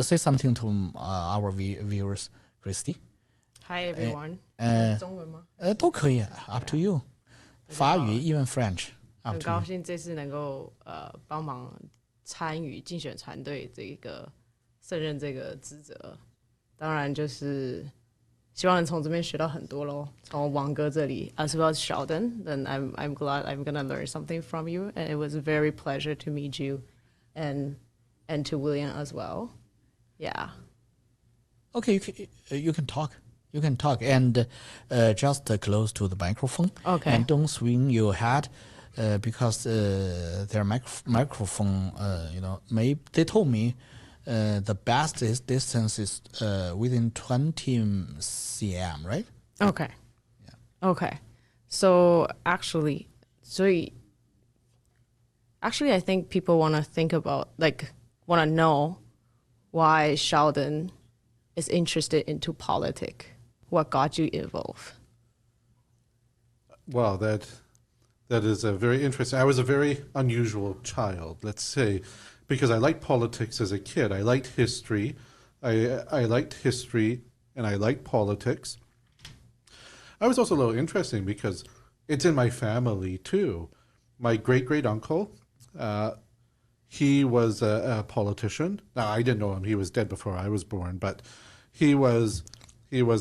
say something to our viewers, Christy. Hi everyone. 中文吗？都可以 ，up to you。法语 even French。很高兴这次能够帮忙参与竞选团队这个胜任这个职责，当然就是希望能从这边学到很多咯。从王哥这里 as well as Sheldon, then I'm glad I'm gonna learn something from you, and it was a very pleasure to meet you, and to William as well. Yeah. Okay, you can talk. You can talk and just close to the microphone. Okay. And don't swing your head because their microphone, they told me the best distance is within 20 cm, right? Okay. Yeah. Okay. So actually, I think people want to think about, want to know why Sheldon is interested into politics. What got you involved? Well, that is a very interesting. I was a very unusual child, let's say, because I liked politics as a kid. I liked history. I liked history and I liked politics. I was also a little interesting because it's in my family too. My great-great-uncle, he was a politician. Now, I didn't know him. He was dead before I was born, but he was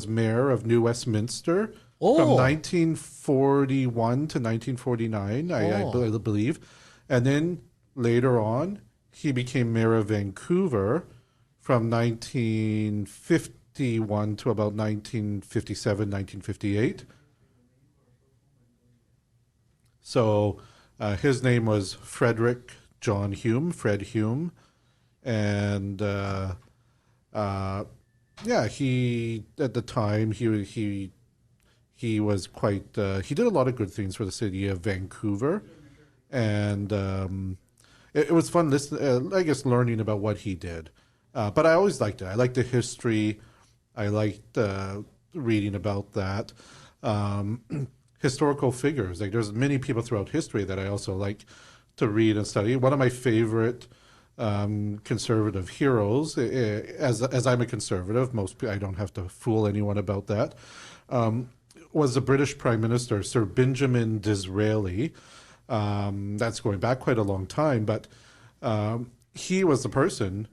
mayor of New Westminster from 1941 to 1949, I believe. And then later on, he became mayor of Vancouver from 1951 to about 1957, 1958. So his name was Frederick John Hume, Fred Hume. And yeah, he at the time he was quite he did a lot of good things for the city of Vancouver, and it was fun I guess learning about what he did. But I always liked it. I liked the history. I liked reading about that. Historical figures. Like there's many people throughout history that I also like to read and study. One of my favorite conservative heroes, as I'm a conservative, I don't have to fool anyone about that, was the British Prime Minister, Sir Benjamin Disraeli. That's going back quite a long time, but he was the person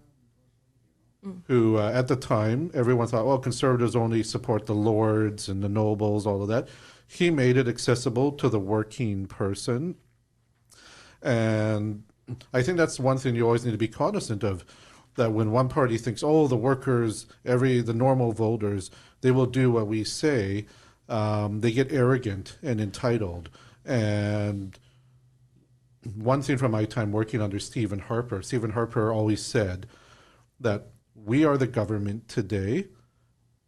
who, at the time, everyone thought, well, conservatives only support the lords and the nobles, all of that. He made it accessible to the working person. And I think that's one thing you always need to be cognizant of, that when one party thinks, oh, the workers, the normal voters, they will do what we say, they get arrogant and entitled. And one thing from my time working under Stephen Harper always said that we are the government today,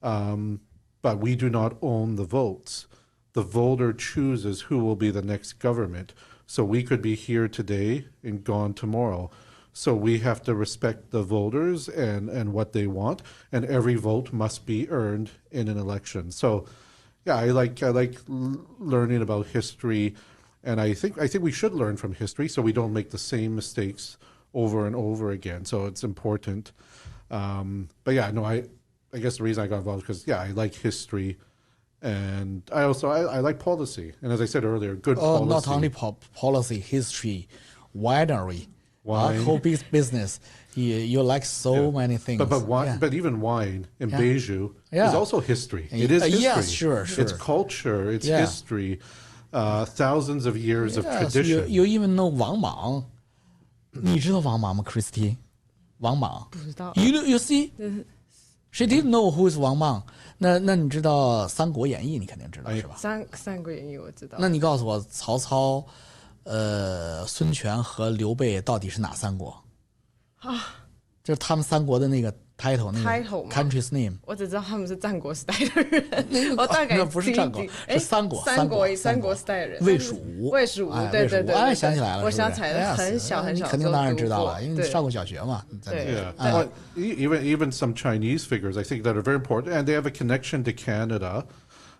but we do not own the votes. The voter chooses who will be the next government. So we could be here today and gone tomorrow. So we have to respect the voters and what they want, and every vote must be earned in an election. So, yeah, I like learning about history, and I think we should learn from history so we don't make the same mistakes over and over again. So it's important. But yeah, no, I guess the reason I got involved is because I like history, and I like policy. And as I said earlier, good policy. Not only policy, history, winery. Whole business. You like so many things. But wine, but even wine in Beiju is also history. It is history. Yes, sure. It's culture. It's history. Thousands of years of tradition. You even know 王莽。你知道王莽吗 ，Christy？ 王莽。不知道。You see, she didn't know who is 王莽。那你知道《三国演义》？你肯定知道是吧？三国演义我知道。那你告诉我，曹操。孙权和刘备到底是哪三国？就是他们三国的那个 title 那个 country's name。我只知道他们是战国时代的人，我大概那不是战国，是三国时代的人。魏蜀，对，我想起来了，我想起来了，很小很小，肯定当然知道了，因为你上过小学嘛。对。Even some Chinese figures, I think that are very important, and they have a connection to Canada.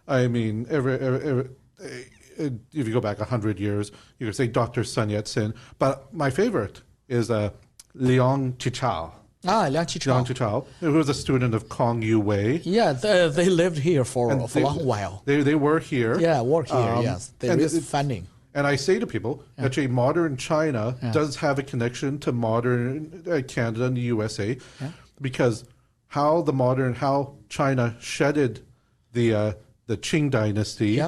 I mean, if you go back 100 years, you could say Dr. Sun Yat-sen. But my favorite is Liang Qichao. Liang Qichao, who was a student of Kong Yu-wei. Yeah, they lived here for a long while. They were here. Yeah, worked here, yes. There is funding. And I say to people, actually, modern China does have a connection to modern Canada and the USA, because how China shedded the Qing dynasty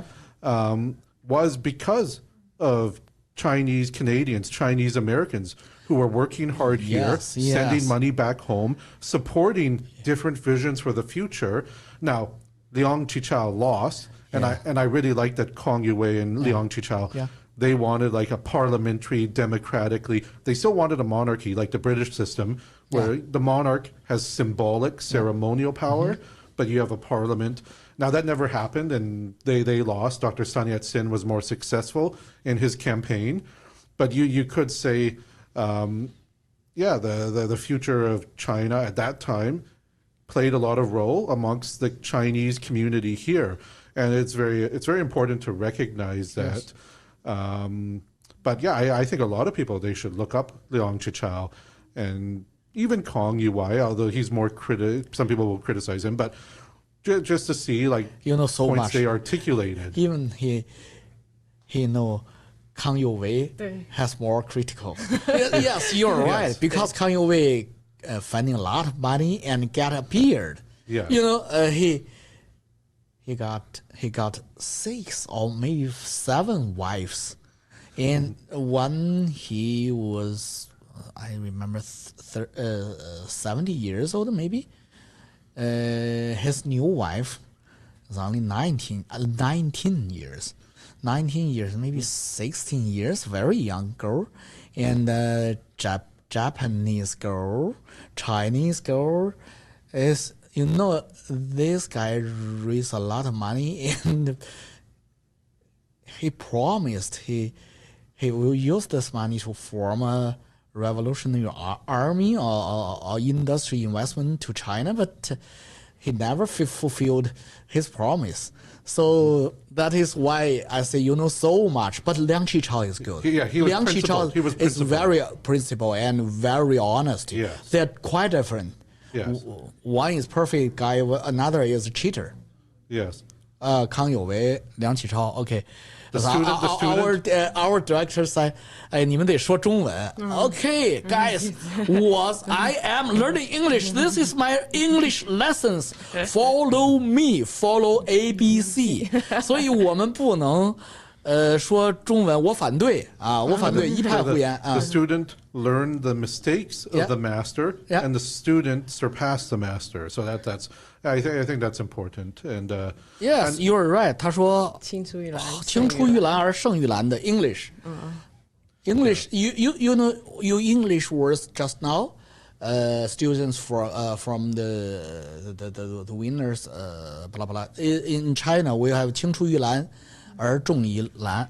was because of Chinese Canadians, Chinese Americans who were working hard here, sending money back home, supporting different visions for the future. Now, Liang Qichao lost, and I really like that Kong Yu-wei and Liang Qichao, they wanted like a parliamentary, democratically, they still wanted a monarchy like the British system, where the monarch has symbolic, ceremonial power, but you have a parliament. Now, that never happened, and they lost. Dr. Sun Yat-sen was more successful in his campaign. But you could say, the future of China at that time played a lot of role amongst the Chinese community here. And it's very important to recognize that. But yeah, I think a lot of people, they should look up Liang Qichao and even Kong Yu-wei, although he's more some people will criticize him, but just to see like so points much they articulated. Even he know Kang Yu-wei has more critical. Yes, you're right, because Kang Yu-wei finding a lot of money and appeared. Yeah. He got 6 or maybe 7 wives, and when he was, I remember 70 years old maybe. His new wife is only 19 years. 19 years, maybe 16 years, very young girl. And Japanese girl, Chinese girl is, this guy raised a lot of money, and he promised he will use this money to form a revolutionary army or industry investment to China, but he never fulfilled his promise. So that is why I say so much. But Liang Qichao is good. Liang Qichao is very principled and very honest. Yes. They're quite different. Yes. One is perfect guy, another is a cheater. Yes. Kang Yu-wei, Liang Qichao, okay. Our director said, 你们得说中文。Okay, guys, I am learning English. This is my English lessons. Follow me, follow ABC. 所以我们不能说中文，我反对啊，我反对一派胡言啊。The student learned the mistakes of the master, and the student surpassed the master. So that's I think that's important. And yes, you're right. 他说青出于蓝而胜于蓝的 English. English, you know your English words just now. students from the winners blah blah. In China we have 青出于蓝而重于蓝。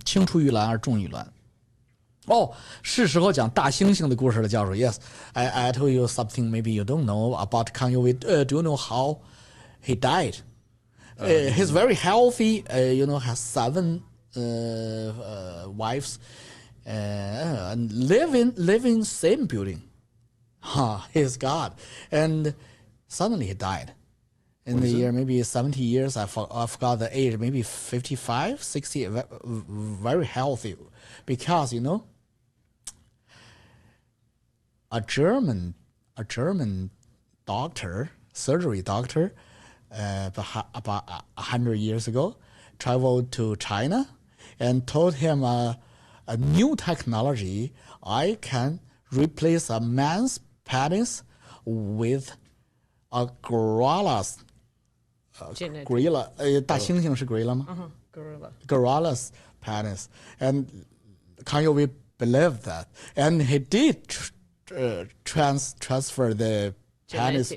青出于蓝而重于蓝。是时候讲大猩猩的故事了，教授。Yes, I told you something maybe you don't know about Kang Youwei. Do you know how he died? He's very healthy. Has 7 wives, and live in same building. He's God, and suddenly he died. In the year maybe 70 years, I forgot the age, maybe 55, 60, very healthy, because a German doctor, surgery doctor, about 100 years ago, traveled to China and told him a new technology. I can replace a man's penis with a gorilla's gorilla. 大猩猩是 gorilla 吗？Gorilla's penis, and Kang Youwei believed that, and he did transfer the penis.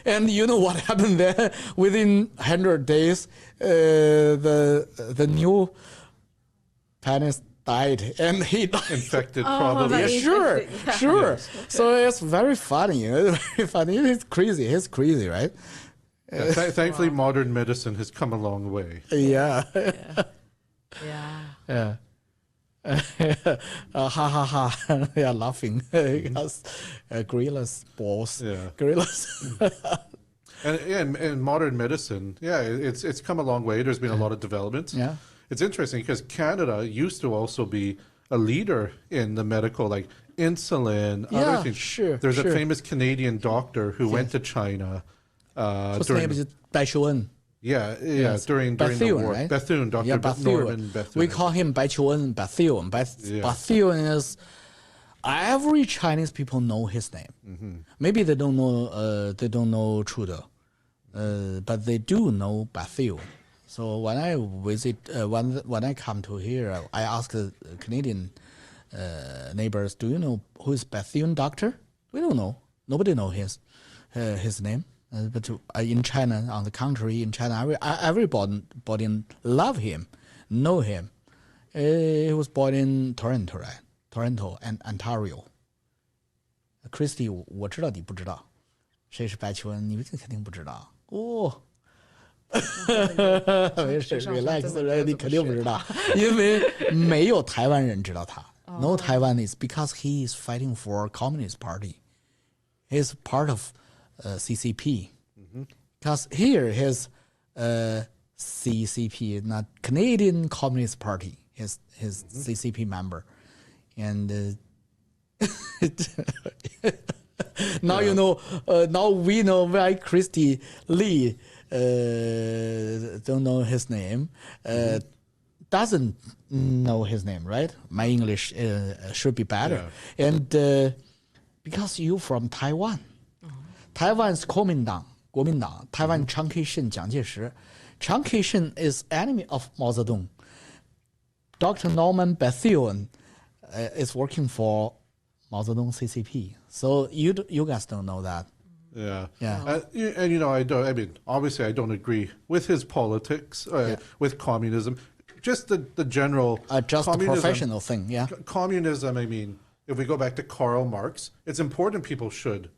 And you know what happened there? Within 100 days, the new penis died, and he died. Infected, probably. Sure. Yes. So it's very funny. Very funny. It's crazy. It's crazy, right? Thankfully, modern medicine has come a long way. Yeah. Yeah, laughing because gorillas balls. Yeah. Gorillas. and modern medicine, it's come a long way. There's been a lot of developments. Yeah. It's interesting because Canada used to also be a leader in the medical, like insulin, other things. Sure. There's a famous Canadian doctor who went to China. Whose name is Baichuan? During the war. Right? Bethune, Dr. Norman Bethune. We call him Baichuan, Bethune. Bethune is, every Chinese people know his name. Mm-hmm. Maybe they don't know Trudeau, but they do know Bethune. So when I visit, when I come to here, I ask the Canadian neighbors, do you know who is Bethune doctor? We don't know. Nobody knows his name. But in China, on the contrary, in China, everybody love him, know him. He was born in Toronto, right? Toronto and Ontario. Christy, 我知道你不知道，谁是白求恩？你肯定不知道哦。没事 ，relax， 你肯定不知道，因为没有台湾人知道他。No Taiwanese, because he is fighting for Communist Party. He's part of CCP. Because here his CCP, not Canadian Communist Party, his CCP member, and now now we know why Christy Lee don't know his name, doesn't know his name, right? My English should be better, and because you from Taiwan. Taiwan's 国民党 Taiwan Chiang Kai-shek, 蒋介石. Chiang Kai-shek is enemy of Mao Zedong. Dr. Norman Bethune is working for Mao Zedong CCP. So you guys don't know that. Yeah. And obviously I don't agree with his politics, with communism. Just the general just the professional thing, Communism, if we go back to Karl Marx, it's important people should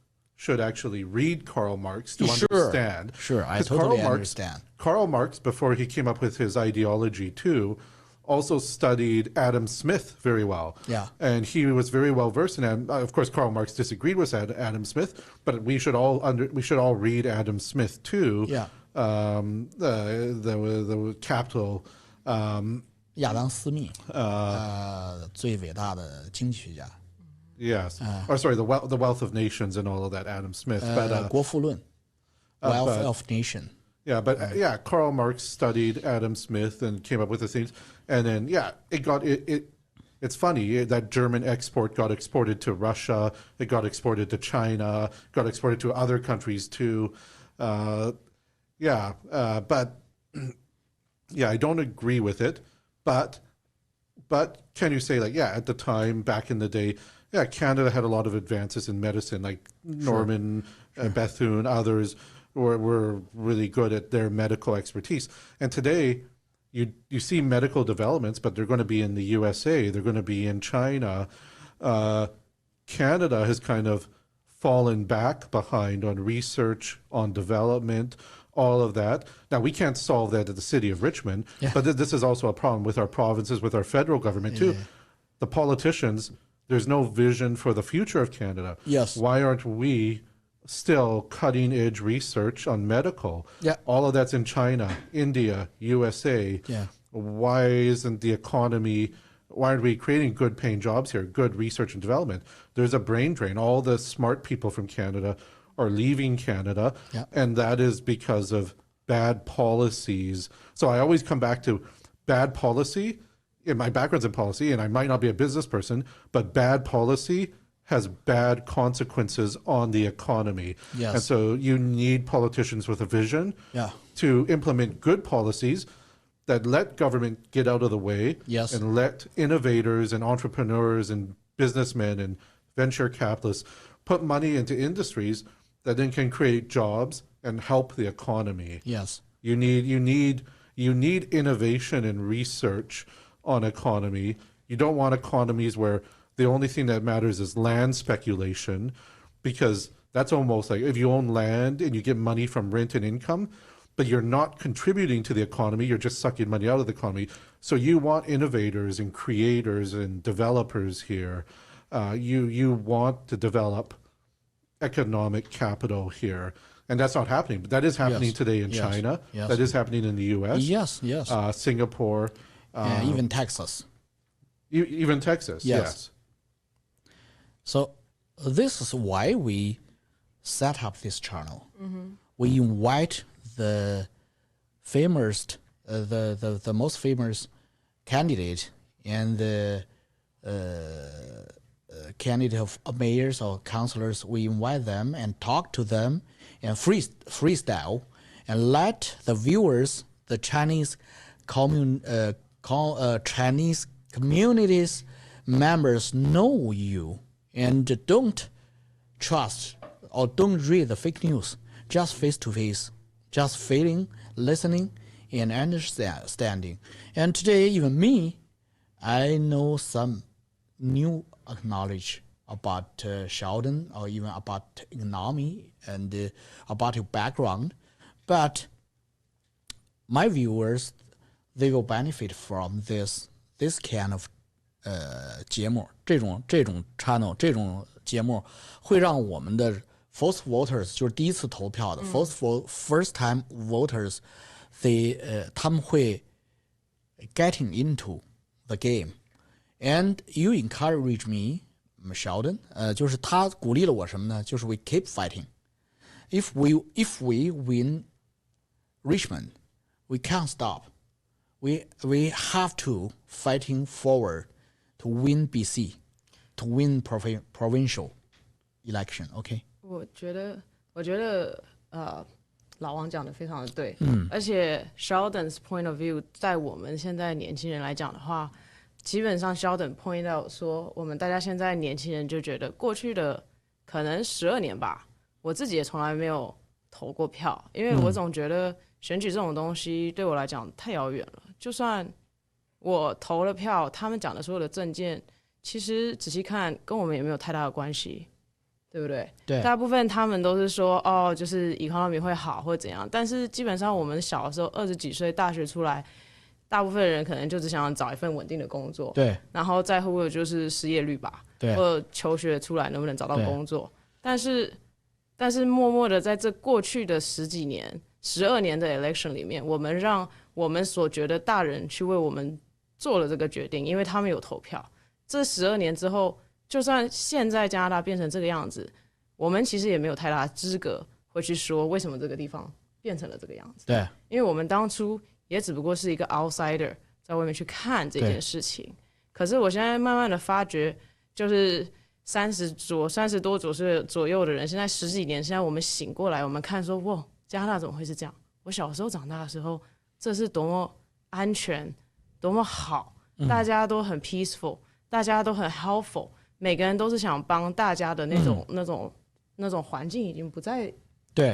actually read Karl Marx to understand. Sure, I totally understand. Karl Marx, before he came up with his ideology too, also studied Adam Smith very well. Yeah. And he was very well versed in Adam. Of course, Karl Marx disagreed with Adam Smith, but we should all read Adam Smith too. Yeah. The Capital. 亚当·斯密，最伟大的经济学家。Yes. The Wealth of Nations and all of that, Adam Smith. But 国富论 Wealth of Nation. Yeah, but Karl Marx studied Adam Smith and came up with the things. And then, it's funny that German export got exported to Russia. It got exported to China, got exported to other countries too. But I don't agree with it. But But can you say, like, yeah, at the time, back in the day, yeah, Canada had a lot of advances in medicine, like Norman, Bethune, others were really good at their medical expertise. And today, you see medical developments, but they're going to be in the USA, they're going to be in China. Canada has kind of fallen back behind on research, on development, all of that. Now, we can't solve that at the city of Richmond, but this is also a problem with our provinces, with our federal government too. The politicians, there's no vision for the future of Canada. Yes. Why aren't we still cutting edge research on medical? All of that's in China, India, USA. Why isn't the economy, why aren't we creating good paying jobs here, good research and development? There's a brain drain. All the smart people from Canada are leaving Canada, and that is because of bad policies. So I always come back to bad policy. In my background's in policy, and I might not be a business person, but bad policy has bad consequences on the economy. And so you need politicians with a vision to implement good policies that let government get out of the way and let innovators and entrepreneurs and businessmen and venture capitalists put money into industries that then can create jobs and help the economy. You need innovation and research on economy. You don't want economies where the only thing that matters is land speculation, because that's almost like if you own land and you get money from rent and income, but you're not contributing to the economy, you're just sucking money out of the economy. So you want innovators and creators and developers here. You want to develop economic capital here. And that's not happening, but that is happening today in China. That is happening in the US. Singapore. Even Texas. Even Texas, yes. So this is why we set up this channel. We invite the famous, the most famous candidate and the candidate of mayors or councillors. We invite them and talk to them and freestyle and let the viewers, the Chinese Chinese communities members know you and don't trust or don't read the fake news, just face to face, just feeling, listening, and understanding. And today, even me, I know some new knowledge about Sheldon or even about economy and about your background, but my viewers, they will benefit from this kind of 节目，这种 channel 这种节目会让我们的 first voters 就是第一次投票的 first time voters， 他们会 getting into the game and you encourage me Sheldon， 就是他鼓励了我什么呢？就是 we keep fighting. If we win Richmond, we can't stop. We have to fighting forward to win BC, to win provincial election. OK. 我觉得老王讲的非常的对，而且 Sheldon's point of view 在我们现在年轻人来讲的话，基本上 Sheldon point out 说，我们大家现在年轻人就觉得过去的可能12年吧，我自己也从来没有投过票，因为我总觉得选举这种东西对我来讲太遥远了。就算我投了票，他们讲的所有的政见，其实仔细看跟我们也没有太大的关系，对不对？对，大部分他们都是说哦，就是 economy 会好或怎样，但是基本上我们小的时候20几岁大学出来，大部分人可能就只想找一份稳定的工作，对，然后在乎的就是失业率吧，对，或求学出来能不能找到工作。但是默默的在这过去的10几年、12年的 election 里面，我们让我们所觉得大人去为我们做了这个决定，因为他们有投票。这12年之后，就算现在加拿大变成这个样子，我们其实也没有太大的资格会去说为什么这个地方变成了这个样子。对，因为我们当初也只不过是一个 outsider 在外面去看这件事情。可是我现在慢慢的发觉，就是30多岁左右的人，现在10几年，现在我们醒过来，我们看说，哇，加拿大怎么会是这样？我小时候长大的时候，这是多么安全，多么好。大家都很 peaceful， 大家都很 helpful， 每个人都是想帮大家的那种环境已经不在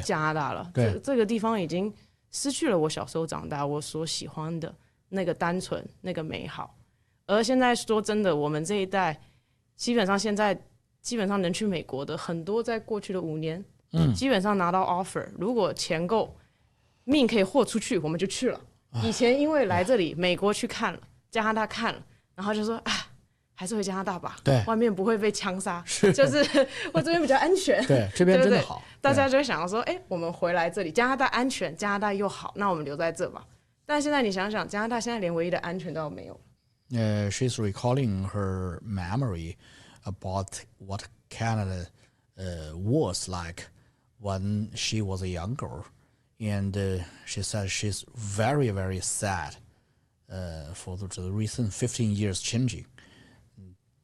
加拿大了。这个地方已经失去了我小时候长大我所喜欢的那个单纯那个美好。而现在说真的，我们这一代基本上能去美国的很多，在过去的5年，基本上拿到 offer， 如果钱够，命可以豁出去，我们就去了。以前因为来这里，美国去看了，加拿大看了，然后就说还是回加拿大吧，对，外面不会被枪杀，就是我这边比较安全，对，这边真的好，大家就会想要说，我们回来这里，加拿大安全，加拿大又好，那我们留在这吧。但现在你想想，加拿大现在连唯一的安全都没有。She's recalling her memory about what Canada was like when she was a young girl, and she said she's very, very sad for the recent 15 years changing.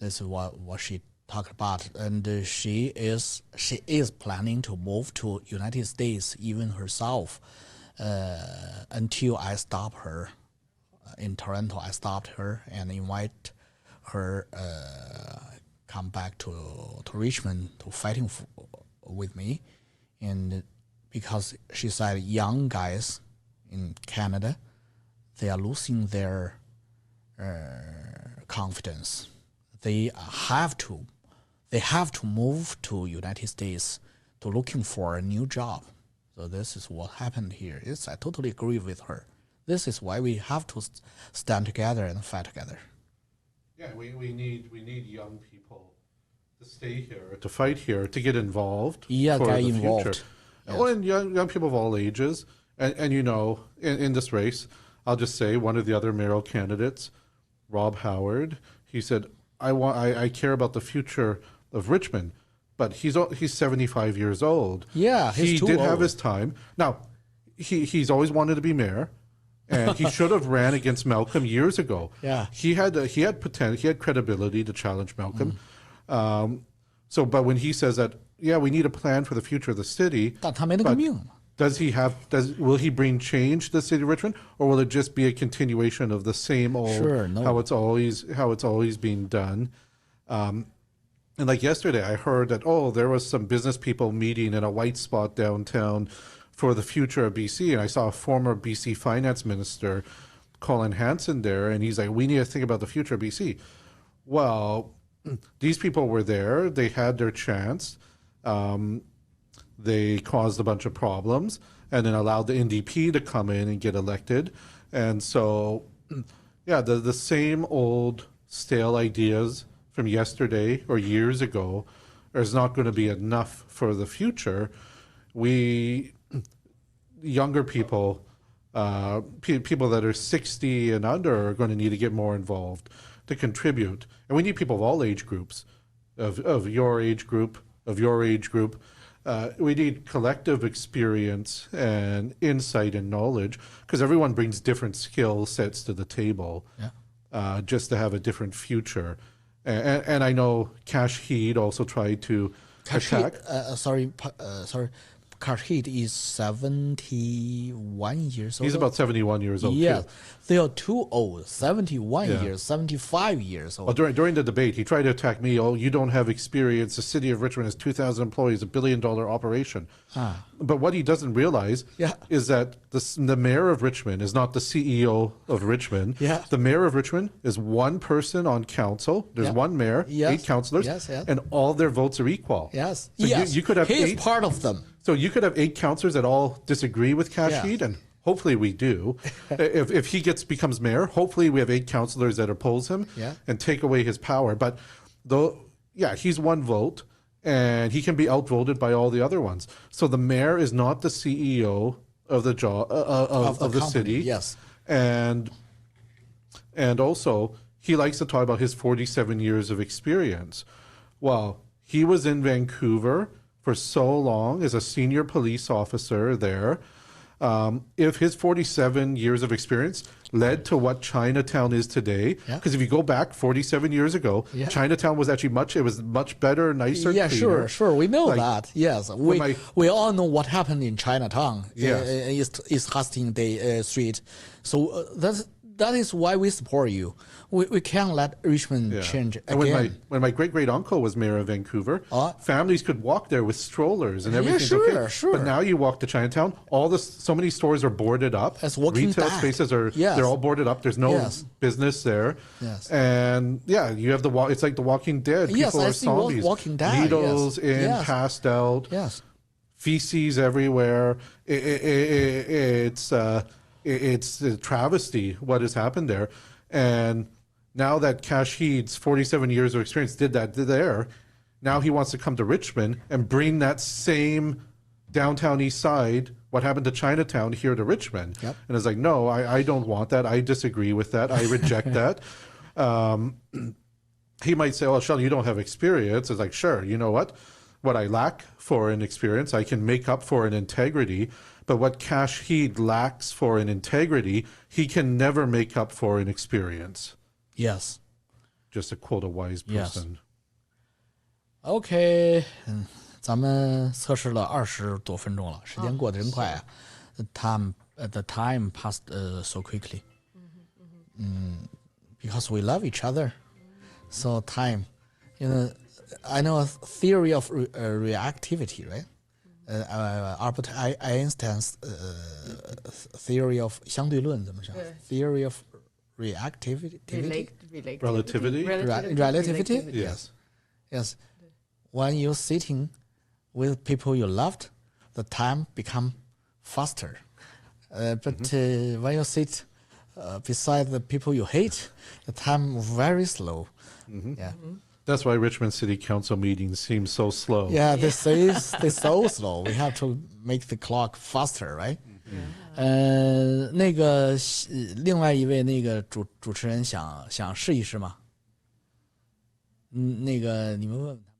This is what she talked about, and she is planning to move to United States even herself. Until I stop her in Toronto, I stopped her and invite her come back to Richmond to fighting with me, and because she said young guys in Canada, they are losing their confidence. They have to move to United States to looking for a new job. So this is what happened here. I totally agree with her. This is why we have to stand together and fight together. Yeah, we need young people to stay here, to fight here, to get involved. Yeah, for get the involved. Future. Yes. Well, and young people of all ages, and you know, in this race, I'll just say one of the other mayoral candidates, Rob Howard, he said, I care about the future of Richmond. But he's 75 years old. Yeah, he did have his time. Now, he's always wanted to be mayor, and he should have ran against Malcolm years ago. Yeah, he had potential, he had credibility to challenge Malcolm. But when he says that, we need a plan for the future of the city. Will he bring change to the city of Richmond, or will it just be a continuation of the same old how it's always been done? And like yesterday, I heard that, there was some business people meeting in a white spot downtown for the future of BC. And I saw a former BC finance minister, Colin Hanson, there. And he's like, we need to think about the future of BC. Well, these people were there. They had their chance. They caused a bunch of problems and then allowed the NDP to come in and get elected. And so, the same old stale ideas from yesterday or years ago is not going to be enough for the future. We, younger people, people that are 60 and under are going to need to get more involved to contribute. And we need people of all age groups, of your age group, we need collective experience and insight and knowledge, because everyone brings different skill sets to the table, just to have a different future. And I know Cash Heed also tried to attack. Cash Heed is 71 years old. He's about 71 years old. Yes, too. They are too old. 71 years, 75 years old. Well, during the debate, he tried to attack me. You don't have experience. The city of Richmond has 2,000 employees, $1 billion operation. But what he doesn't realize is that the mayor of Richmond is not the CEO of Richmond. Yeah. The mayor of Richmond is one person on council. There's one mayor, 8 councillors, and all their votes are equal. Yes. So you could have he 8. is part of them. So you could have 8 councillors that all disagree with Cash Heed, and hopefully we do. If he becomes mayor, hopefully we have 8 councillors that oppose him and take away his power. But he's one vote, and he can be outvoted by all the other ones. So the mayor is not the CEO of the of the city. Yes, and also he likes to talk about his 47 years of experience. Well, he was in Vancouver for so long as a senior police officer there. If his 47 years of experience led to what Chinatown is today, because if you go back 47 years ago, Chinatown was actually much better, nicer, cleaner. Sure, we know that. Yes, we all know what happened in Chinatown, East Hastings Street. So that is why we support you. We can't let Richmond change again. And when my great uncle was mayor of Vancouver, families could walk there with strollers and everything's sure. But now you walk to Chinatown, so many stores are boarded up. It's walking Retail back. spaces they're all boarded up. There's no business there. Yes. And you have it's like The Walking Dead. People are zombies. Walking Dead. Needles passed out. Yes. Feces everywhere. It's a travesty what has happened there. And now that Cash Heed's 47 years of experience did that there, now he wants to come to Richmond and bring that same downtown east side, what happened to Chinatown, here to Richmond. Yep. And it's like, no, I don't want that. I disagree with that. I reject that. He might say, oh, Sheldon, you don't have experience. It's like, sure, you know what? What I lack for an experience, I can make up for an integrity. But what Cash Heed lacks for an integrity, he can never make up for an experience. Yes. Just to quote a wise person. OK，咱们测试了20多分钟了，时间过得真快啊。The time passed so quickly. Because we love each other. So time, I know a theory of reactivity, right? Albert Einstein's theory of 相对论怎么讲 ？Theory of reactivity. Relativity. Relativity. Yes. When you're sitting with people you loved, the time become faster. But when you sit beside the people you hate, the time very slow. Yeah. That's why Richmond City Council meetings seem so slow. Yeah, they're so slow. We have to make the clock faster, right? 那个另外一位那个主持人想试一试吗？那个你们问问他。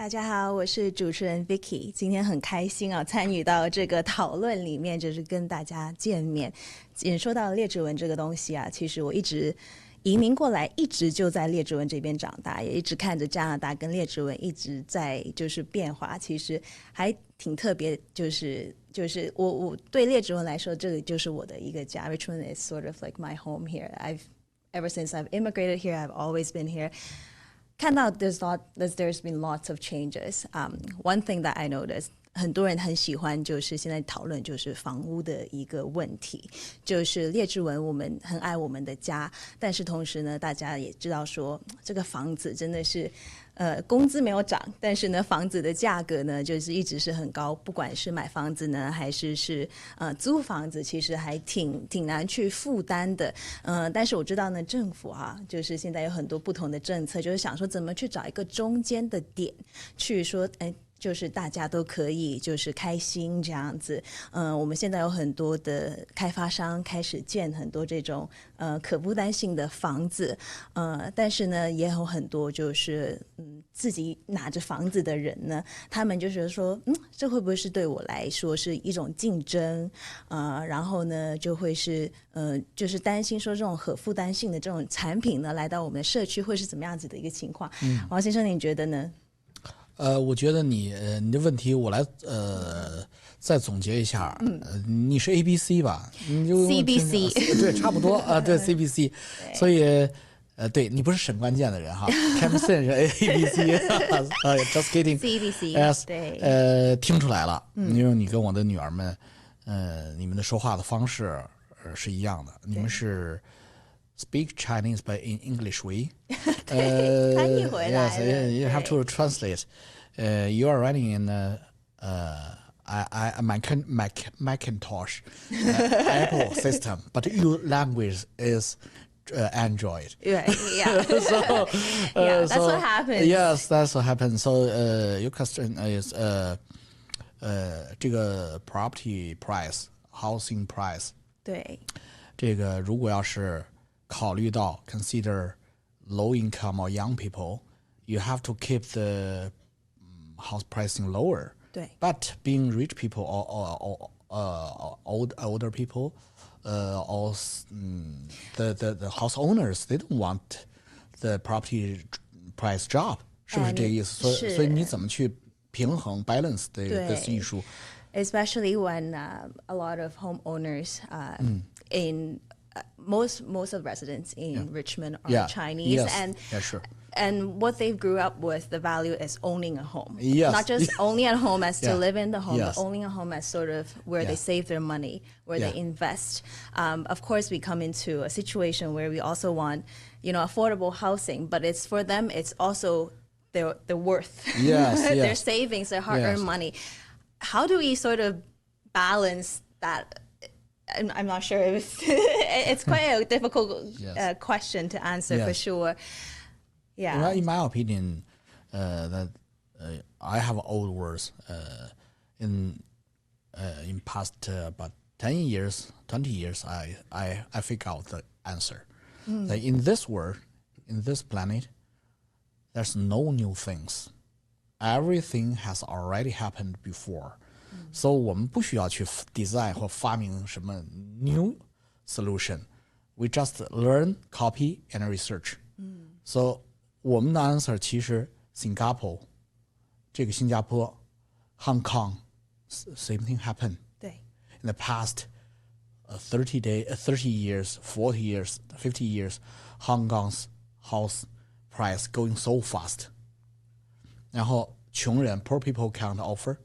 大家好，我是主持人 Vicky， 今天很开心啊，参与到这个讨论里面，就是跟大家见面。说到列治文这个东西啊，其实我一直移民过来，一直就在列治文这边长大，也一直看着加拿大跟列治文一直在就是变化，其实还挺特别。就是我对列治文来说，这里就是我的一个家。Richmond is sort of like my home here. Ever since I've immigrated here, I've always been here. 看到 there's been lots of changes. One thing that I noticed, 很多人很喜欢就是现在讨论就是房屋的一个问题，就是列治文我们很爱我们的家，但是同时呢，大家也知道说这个房子真的是工资没有涨，但是呢房子的价格呢就是一直是很高，不管是买房子呢还是租房子，其实还挺难去负担的。但是我知道呢政府就是现在有很多不同的政策，就是想说怎么去找一个中间的点，去说就是大家都可以就是开心这样子。我们现在有很多的开发商开始建很多这种可负担性的房子，但是呢也有很多就是自己拿着房子的人呢，他们就是说这会不会是对我来说是一种竞争，然后呢就会是就是担心说这种可负担性的这种产品呢来到我们的社区会是怎么样子的一个情况。王先生您觉得呢？我觉得你的问题我来再总结一下。你是 ABC 吧？你就 CBC 对，差不多啊，对 CBC， 所以对你不是审关键的人哈。Camson 是 ABC，just kidding。CBC 对，听出来了，因为你跟我的女儿们，你们的说话的方式是一样的，你们是。Speak Chinese, but in English way. Yes, you have to translate. You are running in Macintosh Apple system, but your language is Android. Yeah. So, that's what happens. Yes, that's what happens. So, your question is 这个 property price, housing price. 对。这个如果要是考虑到 consider low income or young people, you have to keep the house pricing lower. 对。But being rich people or older people, or the house owners, they don't want the property price drop. 是不是这个意思？所以你怎么去平衡 balance this issue? Especially when a lot of homeowners in most of residents in Richmond are Chinese, and what they grew up with, the value is owning a home. Not just owning a home as to live in the home, but owning a home as sort of where they save their money, where they invest. Of course, we come into a situation where we also want, affordable housing, but it's for them, it's also their worth, their savings, their hard-earned money. How do we sort of balance that? I'm not sure. It's quite a difficult question to answer for sure. Yeah. Well, in my opinion, that I have old words in past about 10 years, 20 years. I figure out the answer. That in this world, in this planet, there's no new things. Everything has already happened before. So 我们不需要去 design 或发明什么 new solution. We just learn, copy, and research. So 我们的 answer 其实 Singapore 这个新加坡 Hong Kong same thing happened. 对。In the past 30 years, 40 years, 50 years, Hong Kong's house price going so fast. 然后穷人 poor people can't offer.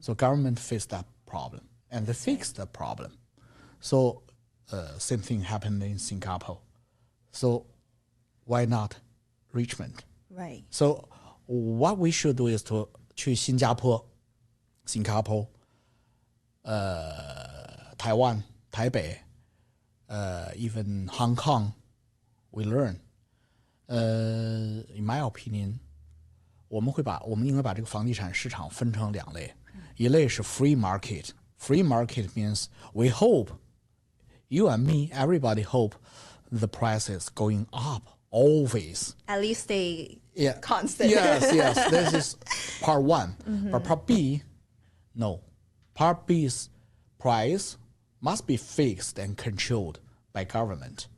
So government faced that problem, and they fixed the problem. So same thing happened in Singapore. So why not Richmond? Right. So what we should do is to 去新加坡 Singapore, 台湾 Taipei, even Hong Kong, we learn. In my opinion, 我们应该把这个房地产市场分成两类。一类是 free market. Free market means we hope, you and me, everybody hope the price is going up always. At least stay Yeah. constant. Yes. This is part one. But part B, no. Part B's price must be fixed and controlled by government.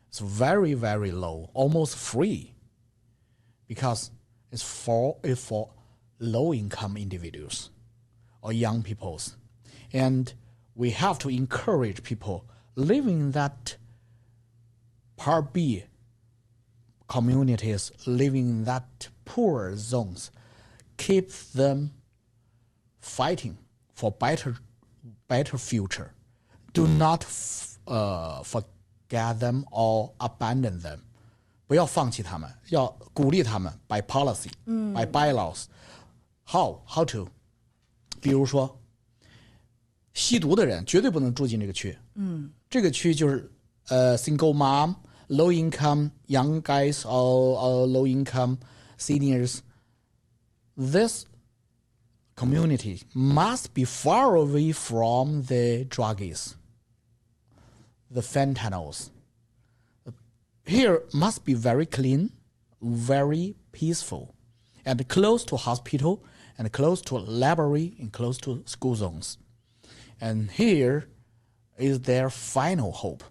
It's very, very low, almost free, because it's for low-income individuals or young peoples. And we have to encourage people living in that Part B communities, living in that poor zones, keep them fighting for better future. Do not forget them or abandon them. 不要放弃他们，要鼓励他们 by policy, by bylaws. How to? 比如说，吸毒的人绝对不能住进这个区。这个区就是single mom, low income young guys or low income seniors. This community must be far away from the druggies, the fentanyls. Here must be very clean, very peaceful, and close to hospital, and close to library, and close to school zones. And here is their final hope.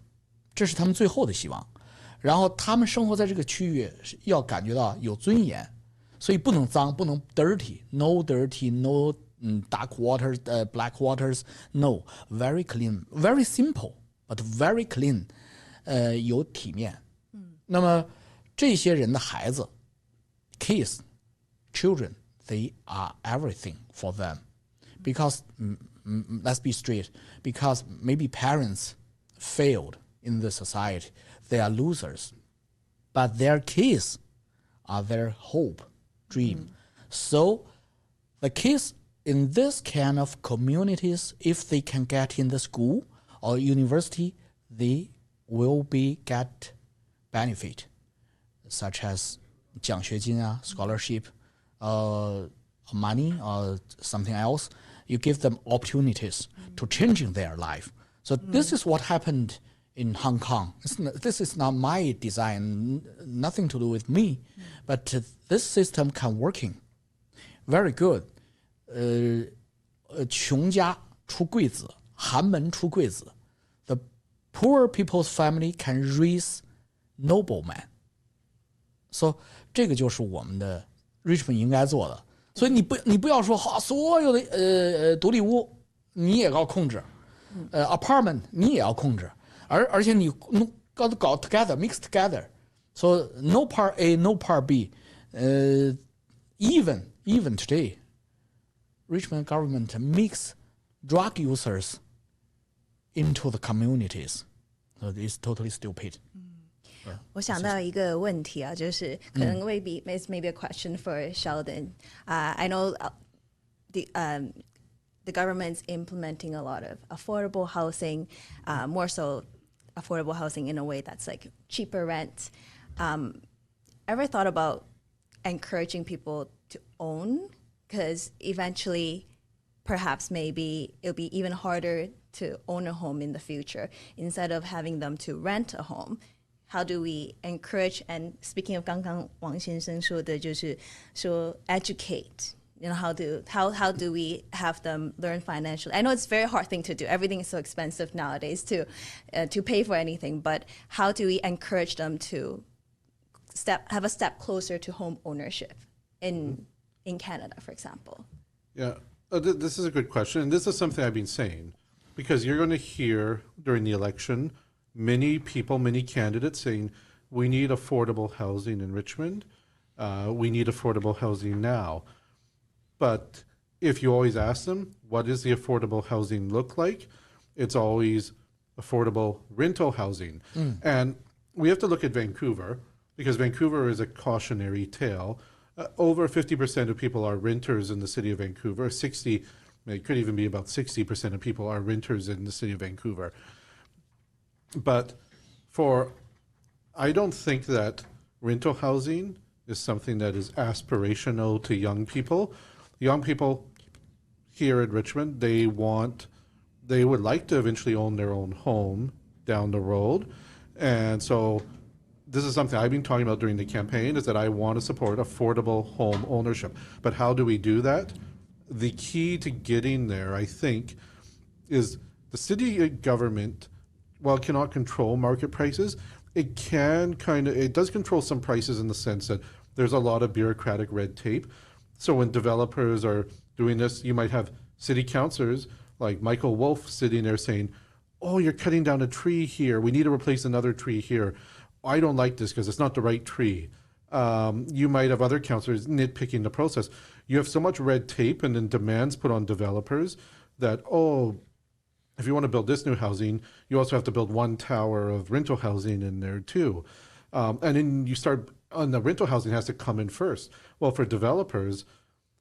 这是他们最后的希望。然后他们生活在这个区域要感觉到有尊严，所以不能脏，不能 dirty, no dirty, no dark waters, black waters, no, very clean, very simple, but very clean. 有体面。那么这些人的孩子 kids, children, they are everything for them. Because, let's be straight, because maybe parents failed in the society. They are losers. But their kids are their hope, dream. So the kids in this kind of communities, if they can get in the school or university, they will get benefit, such as 奖学金啊, scholarship, money or something else. You give them opportunities to changing their life. So this is what happened in Hong Kong. This is not my design, nothing to do with me, but this system can working very good. 穷家出贵子，寒门出贵子。The poor people's family can raise nobleman. So 这个就是我们的 Richmond 应该做的。所以你不要说所有的独立屋你也要控制，apartment 你也要控制，而且你搞 together, mix together. So no part A, no part B. Even today, Richmond government mix drug users into the communities. So it's totally stupid. 我想到一个问题啊，就是可能maybe a question for Sheldon. I know the government's implementing a lot of affordable housing, more so affordable housing in a way that's like cheaper rent. Ever thought about encouraging people to own? Because eventually, perhaps maybe it'll be even harder to own a home in the future instead of having them to rent a home. How do we encourage? And speaking of 刚刚王先生说的，就是说 educate. You know, how do we have them learn financially? I know it's a very hard thing to do. Everything is so expensive nowadays to pay for anything. But how do we encourage them to have a step closer to home ownership in Canada, for example? Yeah, this is a good question. And this is something I've been saying, because you're going to hear during the election many people, many candidates saying, we need affordable housing in Richmond. We need affordable housing now. But if you always ask them, what does the affordable housing look like? It's always affordable rental housing. And we have to look at Vancouver, because Vancouver is a cautionary tale. Over 50% of people are renters in the city of Vancouver. 60, it could even be about 60% of people are renters in the city of Vancouver. But I don't think that rental housing is something that is aspirational to young people. Young people here in Richmond, they would like to eventually own their own home down the road. And so this is something I've been talking about during the campaign, is that I want to support affordable home ownership. But how do we do that? The key to getting there, I think, is the city government, while it cannot control market prices, it does control some prices in the sense that there's a lot of bureaucratic red tape. So when developers are doing this, you might have city councilors like Michael Wolf sitting there saying, oh, you're cutting down a tree here. We need to replace another tree here. I don't like this because it's not the right tree. You might have other councillors nitpicking the process. You have so much red tape and then demands put on developers that, oh, if you want to build this new housing, you also have to build one tower of rental housing in there too. And then you start, and the rental housing has to come in first. Well, for developers,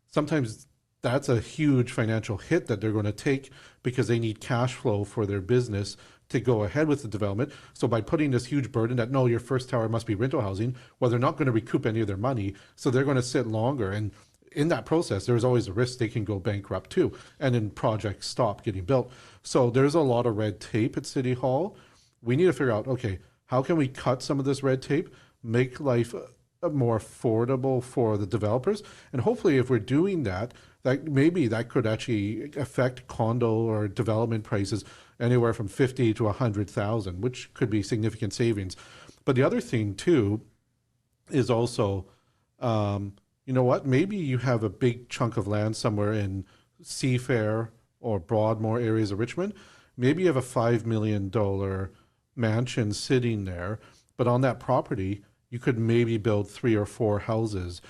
sometimes that's a huge financial hit that they're going to take because they need cash flow for their business to go ahead with the development. So by putting this huge burden that, no, your first tower must be rental housing, well, they're not going to recoup any of their money. So they're going to sit longer. And in that process, there's always a risk they can go bankrupt too. And then projects stop getting built. So there's a lot of red tape at City Hall. We need to figure out, okay, how can we cut some of this red tape, make life more affordable for the developers? And hopefully if we're doing that, maybe that could actually affect condo or development prices anywhere from 50 to 100,000, which could be significant savings. But the other thing too is also, you know what, maybe you have a big chunk of land somewhere in Seafair or Broadmoor areas of Richmond. Maybe you have a $5 million mansion sitting there, but on that property, you could maybe build 3 or 4 houses.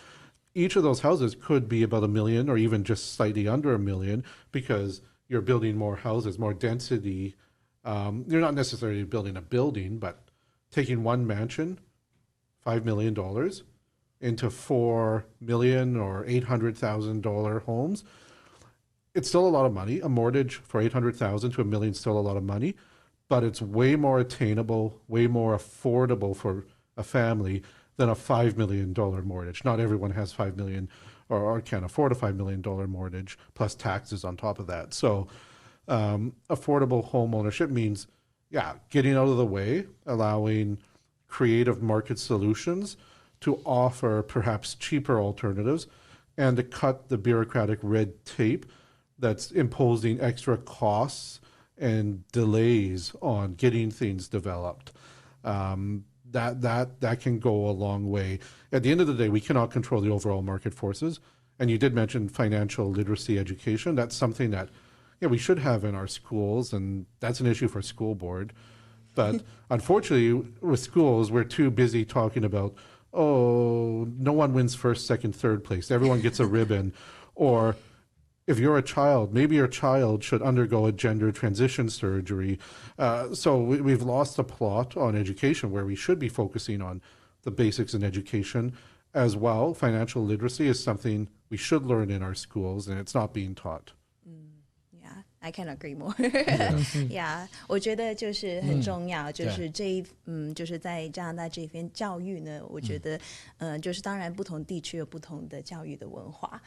Each of those houses could be about $1 million or even just slightly under $1 million because you're building more houses, more density. You're not necessarily building a building, but taking one mansion, $5 million, into $4 million or $800,000 homes, it's still a lot of money. A mortgage for $800,000 to $1 million is still a lot of money, but it's way more attainable, way more affordable for a family than a $5 million mortgage. Not everyone has $5 million or can afford a $5 million mortgage plus taxes on top of that. So affordable home ownership means, getting out of the way, allowing creative market solutions to offer perhaps cheaper alternatives and to cut the bureaucratic red tape that's imposing extra costs and delays on getting things developed. That can go a long way. At the end of the day, we cannot control the overall market forces. And you did mention financial literacy education. That's something that we should have in our schools, and that's an issue for school board. But unfortunately, with schools, we're too busy talking about, oh, no one wins first, second, third place. Everyone gets a ribbon. Or if you're a child, maybe your child should undergo a gender transition surgery. So we've lost the plot on education where we should be focusing on the basics in education as well. Financial literacy is something we should learn in our schools, and it's not being taught. I can agree more. Yeah， 我觉得就是很重要，就是就是在加拿大这边教育呢，我觉得就是当然不同地区有不同的教育的文化，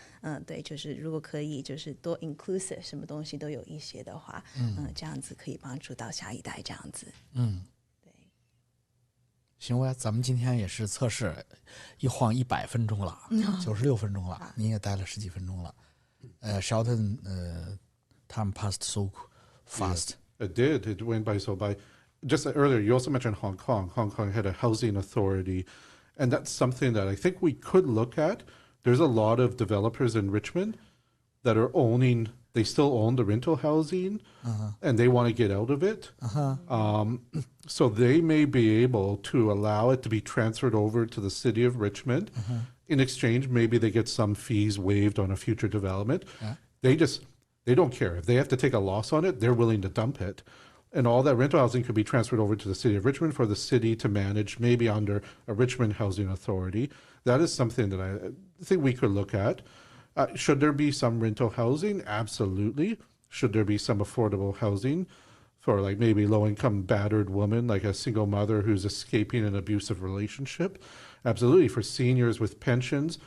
对，就是如果可以就是多 inclusive， 什么东西都有一些的话，这样子可以帮助到下一代这样子。对。行喂，咱们今天也是测试，一晃100分钟了，96分钟了，你也待了10几分钟了。Sheldon，time passed so fast. Yeah, it did. It went by so by. Just earlier, you also mentioned Hong Kong. Hong Kong had a housing authority, and that's something that I think we could look at. There's a lot of developers in Richmond that are they still own the rental housing, and they want to get out of it. So they may be able to allow it to be transferred over to the city of Richmond. In exchange, maybe they get some fees waived on a future development. They don't care. If they have to take a loss on it, they're willing to dump it. And all that rental housing could be transferred over to the city of Richmond for the city to manage, maybe under a Richmond Housing Authority. That is something that I think we could look at. Should there be some rental housing? Absolutely. Should there be some affordable housing for like maybe low-income battered woman, like a single mother who's escaping an abusive relationship? Absolutely. For seniors with pensions,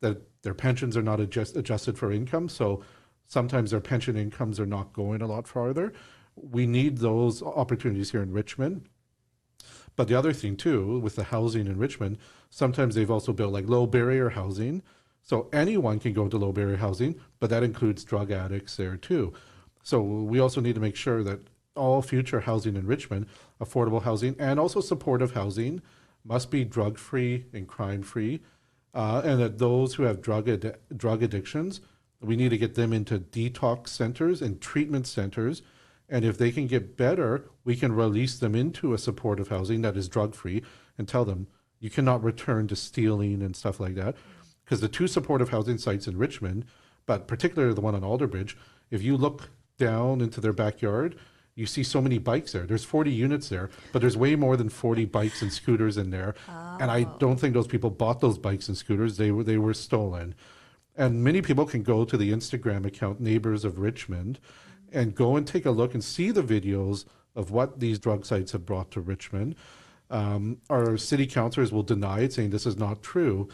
that their pensions are not adjusted for income, so sometimes their pension incomes are not going a lot farther. We need those opportunities here in Richmond. But the other thing too, with the housing in Richmond, sometimes they've also built like low barrier housing. So anyone can go into low barrier housing, but that includes drug addicts there too. So we also need to make sure that all future housing in Richmond, affordable housing and also supportive housing, must be drug-free and crime-free. And that those who have drug addictions, we need to get them into detox centers and treatment centers. And if they can get better, we can release them into a supportive housing that is drug-free and tell them, you cannot return to stealing and stuff like that. Because the two supportive housing sites in Richmond, but particularly the one on Alderbridge, if you look down into their backyard, you see so many bikes there. There's 40 units there, but there's way more than 40 bikes and scooters in there. Oh. And I don't think those people bought those bikes and scooters. They were stolen. And many people can go to the Instagram account, Neighbors of Richmond, and go and take a look and see the videos of what these drug sites have brought to Richmond. Our city councillors will deny it, saying this is not true.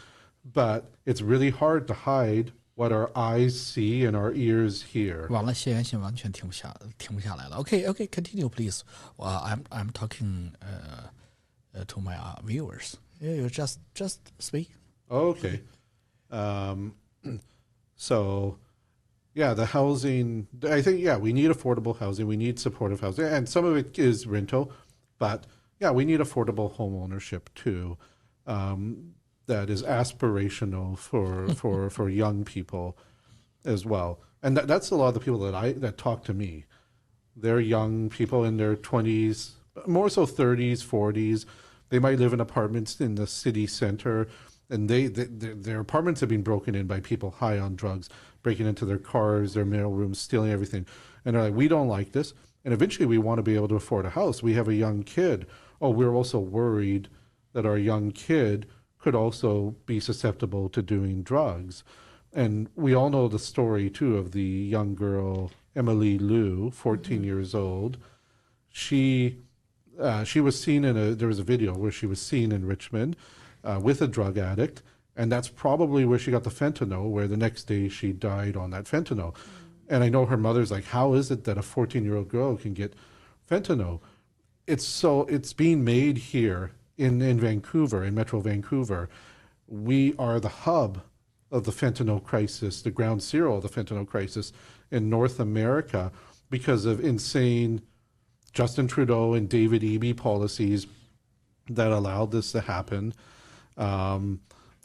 But it's really hard to hide what our eyes see and our ears hear. 完了，谢元信完全停不下来了。Okay, continue, please. I'm talking to my viewers. You just speak. Okay. So, yeah, the housing. I think we need affordable housing. We need supportive housing, and some of it is rental, but we need affordable home ownership too. That is aspirational for young people as well. And that's a lot of the people that talk to me. They're young people in their 20s, more so 30s, 40s. They might live in apartments in the city center, and their apartments have been broken in by people high on drugs, breaking into their cars, their mail rooms, stealing everything. And they're like, we don't like this. And eventually we want to be able to afford a house. We have a young kid. Oh, we're also worried that our young kid could also be susceptible to doing drugs. And we all know the story, too, of the young girl, Emily Liu, 14 years old. She was seen there was a video where she was seen in Richmond with a drug addict, and that's probably where she got the fentanyl, where the next day she died on that fentanyl. And I know her mother's like, how is it that a 14-year-old girl can get fentanyl? It's being made here in Vancouver, in Metro Vancouver. We are the hub of the fentanyl crisis, the ground zero of the fentanyl crisis in North America because of insane Justin Trudeau and David Eby policies that allowed this to happen.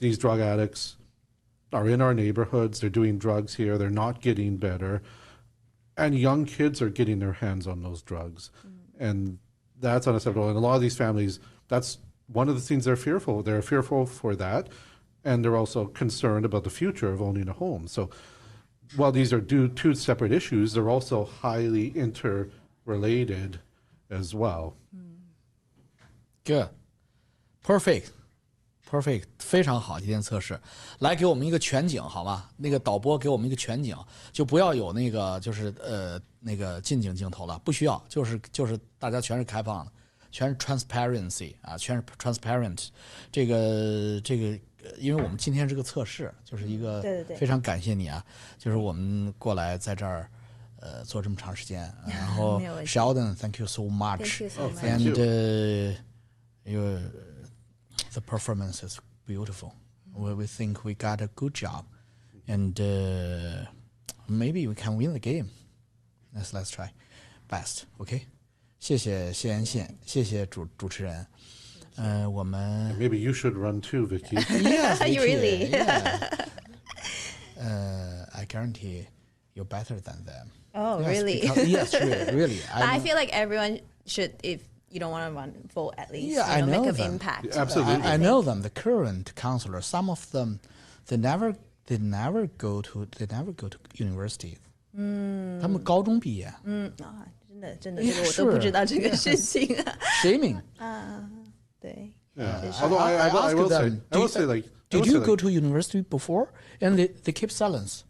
These drug addicts are in our neighborhoods. They're doing drugs here. They're not getting better. And young kids are getting their hands on those drugs. And that's unacceptable. And a lot of these families, that's one of the things they're fearful. They're fearful for that. And they're also concerned about the future of owning a home. So while these are two separate issues, they're also highly interrelated as well. Good. Perfect. 非常好，今天测试，来给我们一个全景，好吗？那个导播给我们一个全景，就不要有那个就是那个近景镜头了，不需要，就是大家全是开放的，全是 transparency 啊，全是 transparent。这个，因为我们今天是个测试，就是一个非常感谢你啊，就是我们过来在这儿做这么长时间，然后 Sheldon，thank you so much， and the performance is beautiful. We think we got a good job, and maybe we can win the game. Let's try best. OK， 谢谢谢元信，谢谢主持人。我们 Maybe you should run too, Vicky. Yes, Vicky, You really? Yeah. I guarantee you're better than them. Oh, yes, really? Yes, really. I feel like everyone should, if you don't want to run full, at least I know make an them. impact. Yeah, absolutely. I know them. The current counselors, some of them, they never go to university. 他们高中毕业。真的，这个我都不知道这个事情。Shaming. 对。Yeah. Although I will say like, did you go to university before? And they keep silence.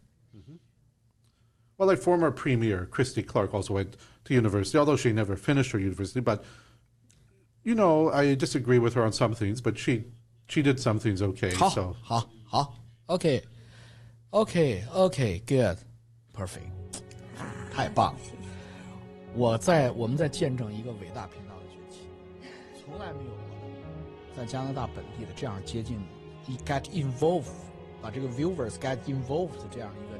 Well, like former Premier Christy Clark also went to university, although she never finished her university. But, you know, I disagree with her on some things, but she did some things okay. 好 OK, good, perfect. 太棒了。我们在见证一个伟大频道的崛起。从来没有过的，在加拿大本地的这样接近 get involved， 把这个 viewers get involved 这样一个